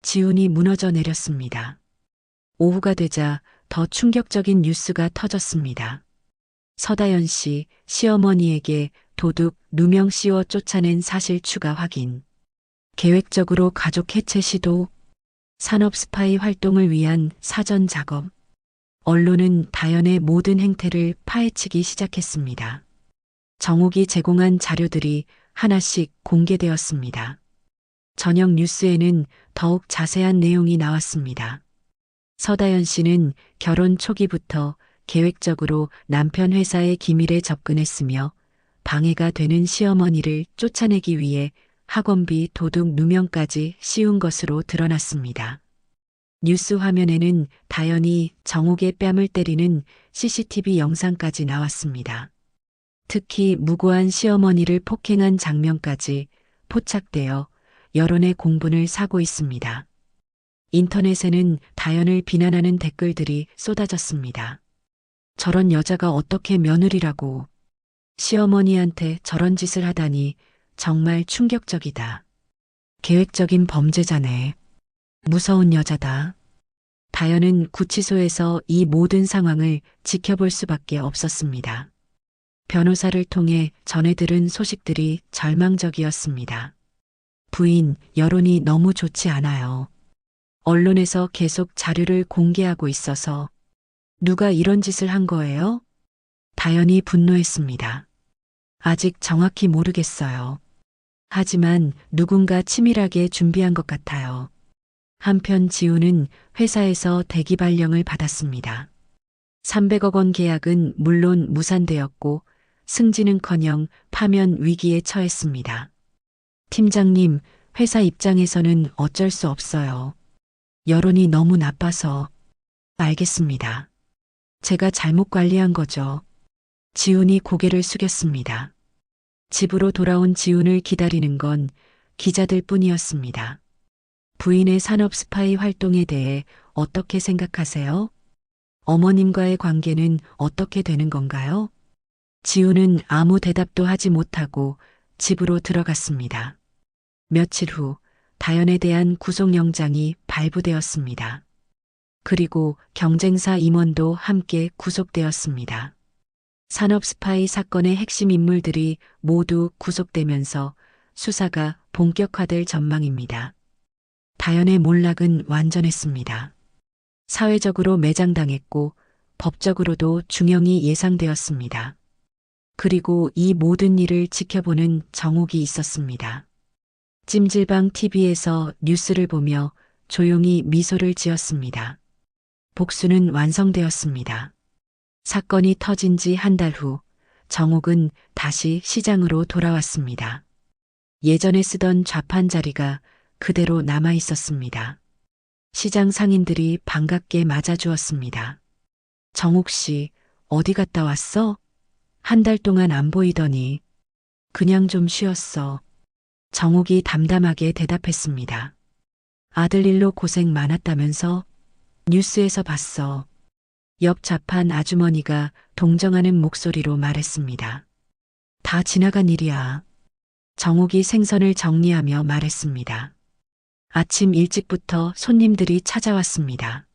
지훈이 무너져 내렸습니다. 오후가 되자 더 충격적인 뉴스가 터졌습니다. 서다현 씨 시어머니에게 도둑 누명 씌워 쫓아낸 사실 추가 확인. 계획적으로 가족 해체 시도. 산업 스파이 활동을 위한 사전 작업. 언론은 다현의 모든 행태를 파헤치기 시작했습니다. 정옥이 제공한 자료들이 하나씩 공개되었습니다. 저녁 뉴스에는 더욱 자세한 내용이 나왔습니다. 서다현 씨는 결혼 초기부터 계획적으로 남편 회사의 기밀에 접근했으며 방해가 되는 시어머니를 쫓아내기 위해 학원비 도둑 누명까지 씌운 것으로 드러났습니다. 뉴스 화면에는 다현이 정옥의 뺨을 때리는 CCTV 영상까지 나왔습니다. 특히 무고한 시어머니를 폭행한 장면까지 포착되어 여론의 공분을 사고 있습니다. 인터넷에는 다연을 비난하는 댓글들이 쏟아졌습니다. 저런 여자가 어떻게 며느리라고, 시어머니한테 저런 짓을 하다니 정말 충격적이다. 계획적인 범죄자네. 무서운 여자다. 다연은 구치소에서 이 모든 상황을 지켜볼 수밖에 없었습니다. 변호사를 통해 전해 들은 소식들이 절망적이었습니다. 부인, 여론이 너무 좋지 않아요. 언론에서 계속 자료를 공개하고 있어서 누가 이런 짓을 한 거예요? 다연이 분노했습니다. 아직 정확히 모르겠어요. 하지만 누군가 치밀하게 준비한 것 같아요. 한편 지우는 회사에서 대기 발령을 받았습니다. 300억 원 계약은 물론 무산되었고 승진은커녕 파면 위기에 처했습니다. 팀장님, 회사 입장에서는 어쩔 수 없어요. 여론이 너무 나빠서. 알겠습니다. 제가 잘못 관리한 거죠. 지훈이 고개를 숙였습니다. 집으로 돌아온 지훈을 기다리는 건 기자들 뿐이었습니다. 부인의 산업 스파이 활동에 대해 어떻게 생각하세요? 어머님과의 관계는 어떻게 되는 건가요? 지훈은 아무 대답도 하지 못하고 집으로 들어갔습니다. 며칠 후 다연에 대한 구속영장이 발부되었습니다. 그리고 경쟁사 임원도 함께 구속되었습니다. 산업 스파이 사건의 핵심 인물들이 모두 구속되면서 수사가 본격화될 전망입니다. 다연의 몰락은 완전했습니다. 사회적으로 매장당했고 법적으로도 중형이 예상되었습니다. 그리고 이 모든 일을 지켜보는 정옥이 있었습니다. 찜질방 TV에서 뉴스를 보며 조용히 미소를 지었습니다. 복수는 완성되었습니다. 사건이 터진 지 한 달 후 정옥은 다시 시장으로 돌아왔습니다. 예전에 쓰던 좌판 자리가 그대로 남아 있었습니다. 시장 상인들이 반갑게 맞아주었습니다. 정옥 씨, 어디 갔다 왔어? 한 달 동안 안 보이더니. 그냥 좀 쉬었어. 정옥이 담담하게 대답했습니다. 아들 일로 고생 많았다면서? 뉴스에서 봤어. 옆 좌판 아주머니가 동정하는 목소리로 말했습니다. 다 지나간 일이야. 정옥이 생선을 정리하며 말했습니다. 아침 일찍부터 손님들이 찾아왔습니다.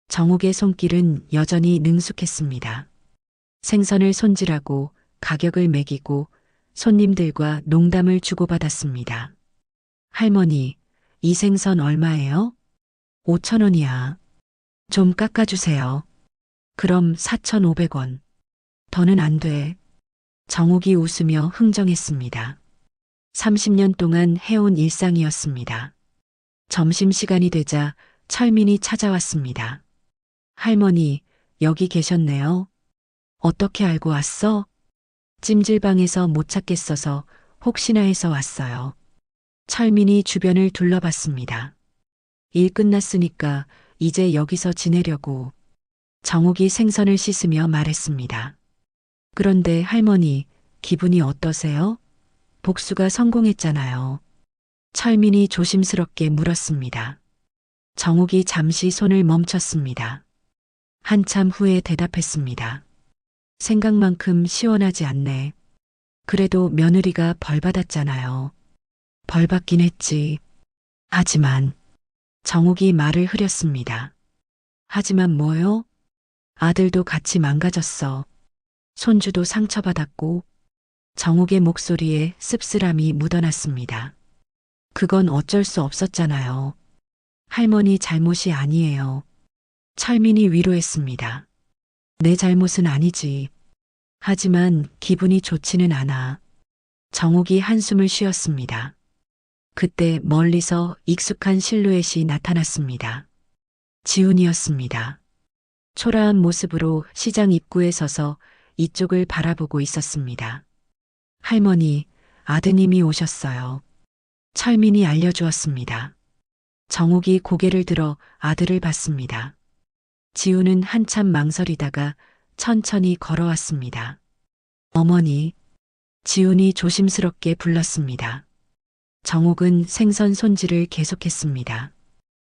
정옥의 손길은 여전히 능숙했습니다. 생선을 손질하고 가격을 매기고 손님들과 농담을 주고받았습니다. 할머니, 이 생선 얼마예요? 5,000원이야. 좀 깎아주세요. 그럼 4,500원. 더는 안 돼. 정옥이 웃으며 흥정했습니다. 30년 동안 해온 일상이었습니다. 점심시간이 되자 철민이 찾아왔습니다. 할머니, 여기 계셨네요. 어떻게 알고 왔어? 찜질방에서 못 찾겠어서 혹시나 해서 왔어요. 철민이 주변을 둘러봤습니다. 일 끝났으니까 이제 여기서 지내려고. 정옥이 생선을 씻으며 말했습니다. 그런데 할머니, 기분이 어떠세요? 복수가 성공했잖아요. 철민이 조심스럽게 물었습니다. 정옥이 잠시 손을 멈췄습니다. 한참 후에 대답했습니다. 생각만큼 시원하지 않네. 그래도 며느리가 벌 받았잖아요. 벌 받긴 했지. 하지만 정옥이 말을 흐렸습니다. 하지만 뭐요? 아들도 같이 망가졌어. 손주도 상처받았고. 정옥의 목소리에 씁쓸함이 묻어났습니다. 그건 어쩔 수 없었잖아요. 할머니 잘못이 아니에요. 철민이 위로했습니다. 내 잘못은 아니지. 하지만 기분이 좋지는 않아. 정옥이 한숨을 쉬었습니다. 그때 멀리서 익숙한 실루엣이 나타났습니다. 지훈이었습니다. 초라한 모습으로 시장 입구에 서서 이쪽을 바라보고 있었습니다. 할머니, 아드님이 오셨어요. 철민이 알려주었습니다. 정옥이 고개를 들어 아들을 봤습니다. 지우는 한참 망설이다가 천천히 걸어왔습니다. 어머니, 지훈이 조심스럽게 불렀습니다. 정옥은 생선 손질을 계속했습니다.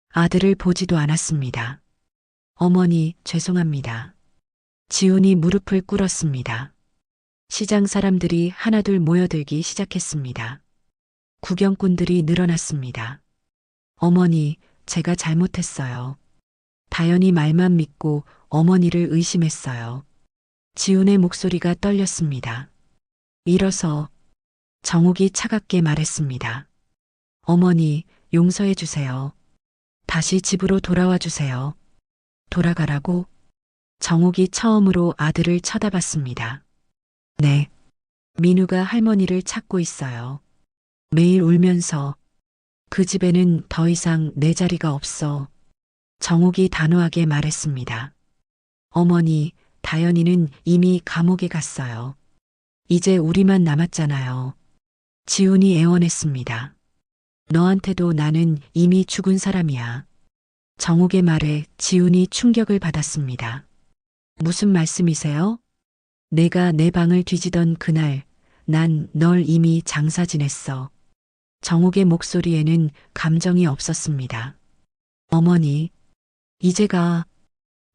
아들을 보지도 않았습니다. 어머니, 죄송합니다. 지훈이 무릎을 꿇었습니다. 시장 사람들이 하나둘 모여들기 시작했습니다. 구경꾼들이 늘어났습니다. 어머니, 제가 잘못했어요. 다연이 말만 믿고 어머니를 의심했어요. 지훈의 목소리가 떨렸습니다. 일어서 정옥이 차갑게 말했습니다. 어머니, 용서해 주세요. 다시 집으로 돌아와 주세요. 돌아가라고? 정옥이 처음으로 아들을 쳐다봤습니다. 네. 민우가 할머니를 찾고 있어요. 매일 울면서 그 집에는 더 이상 내 자리가 없어. 정옥이 단호하게 말했습니다. 어머니, 다연이는 이미 감옥에 갔어요. 이제 우리만 남았잖아요. 지훈이 애원했습니다. 너한테도 나는 이미 죽은 사람이야. 정옥의 말에 지훈이 충격을 받았습니다. 무슨 말씀이세요? 내가 내 방을 뒤지던 그날 난 널 이미 장사 지냈어. 정옥의 목소리에는 감정이 없었습니다. 어머니, 이제가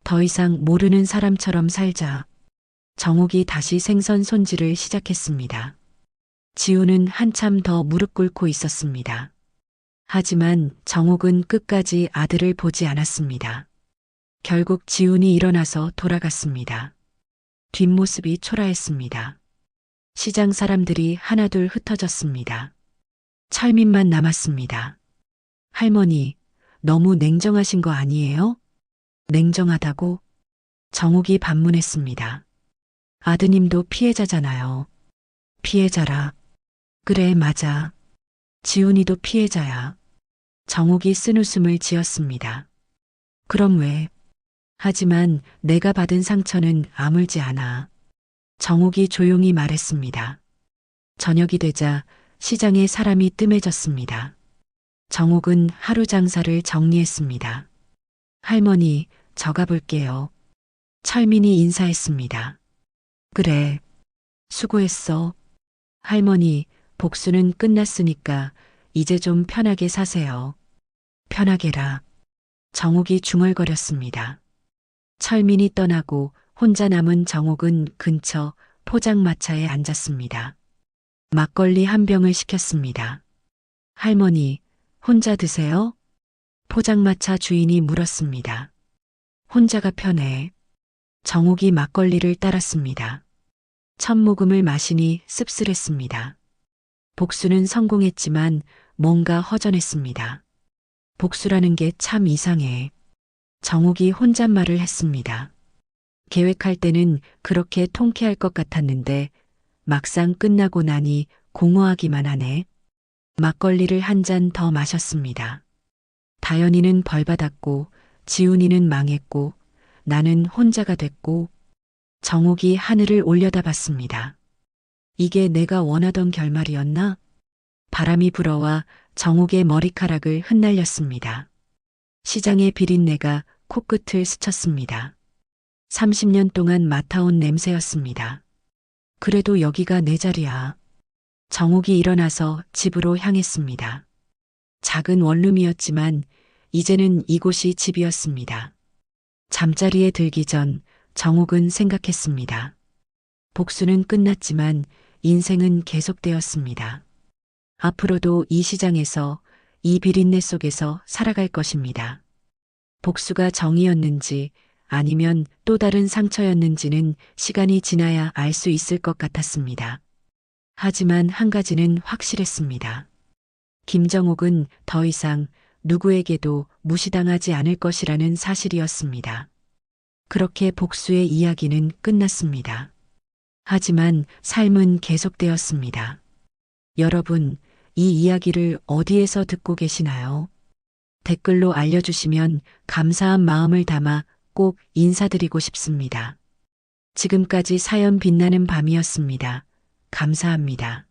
더 이상 모르는 사람처럼 살자. 정옥이 다시 생선 손질을 시작했습니다. 지훈은 한참 더 무릎 꿇고 있었습니다. 하지만 정옥은 끝까지 아들을 보지 않았습니다. 결국 지훈이 일어나서 돌아갔습니다. 뒷모습이 초라했습니다. 시장 사람들이 하나둘 흩어졌습니다. 철민만 남았습니다. 할머니, 너무 냉정하신 거 아니에요? 냉정하다고? 정옥이 반문했습니다. 아드님도 피해자잖아요. 피해자라. 그래, 맞아. 지훈이도 피해자야. 정옥이 쓴웃음을 지었습니다. 그럼 왜? 하지만 내가 받은 상처는 아물지 않아. 정옥이 조용히 말했습니다. 저녁이 되자 시장에 사람이 뜸해졌습니다. 정옥은 하루 장사를 정리했습니다. 할머니, 저 가볼게요. 철민이 인사했습니다. 그래, 수고했어. 할머니, 복수는 끝났으니까 이제 좀 편하게 사세요. 편하게라. 정옥이 중얼거렸습니다. 철민이 떠나고 혼자 남은 정옥은 근처 포장마차에 앉았습니다. 막걸리 한 병을 시켰습니다. 할머니, 혼자 드세요? 포장마차 주인이 물었습니다. 혼자가 편해. 정옥이 막걸리를 따랐습니다. 첫 모금을 마시니 씁쓸했습니다. 복수는 성공했지만 뭔가 허전했습니다. 복수라는 게 참 이상해. 정옥이 혼잣말을 했습니다. 계획할 때는 그렇게 통쾌할 것 같았는데 막상 끝나고 나니 공허하기만 하네. 막걸리를 한 잔 더 마셨습니다. 다연이는 벌받았고 지훈이는 망했고 나는 혼자가 됐고 정옥이 하늘을 올려다봤습니다. 이게 내가 원하던 결말이었나? 바람이 불어와 정옥의 머리카락을 흩날렸습니다. 시장의 비린내가 코끝을 스쳤습니다. 30년 동안 맡아온 냄새였습니다. 그래도 여기가 내 자리야. 정옥이 일어나서 집으로 향했습니다. 작은 원룸이었지만 이제는 이곳이 집이었습니다. 잠자리에 들기 전 정옥은 생각했습니다. 복수는 끝났지만 인생은 계속되었습니다. 앞으로도 이 시장에서 이 비린내 속에서 살아갈 것입니다. 복수가 정의였는지 아니면 또 다른 상처였는지는 시간이 지나야 알 수 있을 것 같았습니다. 하지만 한 가지는 확실했습니다. 김정옥은 더 이상 누구에게도 무시당하지 않을 것이라는 사실이었습니다. 그렇게 복수의 이야기는 끝났습니다. 하지만 삶은 계속되었습니다. 여러분, 이 이야기를 어디에서 듣고 계시나요? 댓글로 알려주시면 감사한 마음을 담아 꼭 인사드리고 싶습니다. 지금까지 사연 빛나는 밤이었습니다. 감사합니다.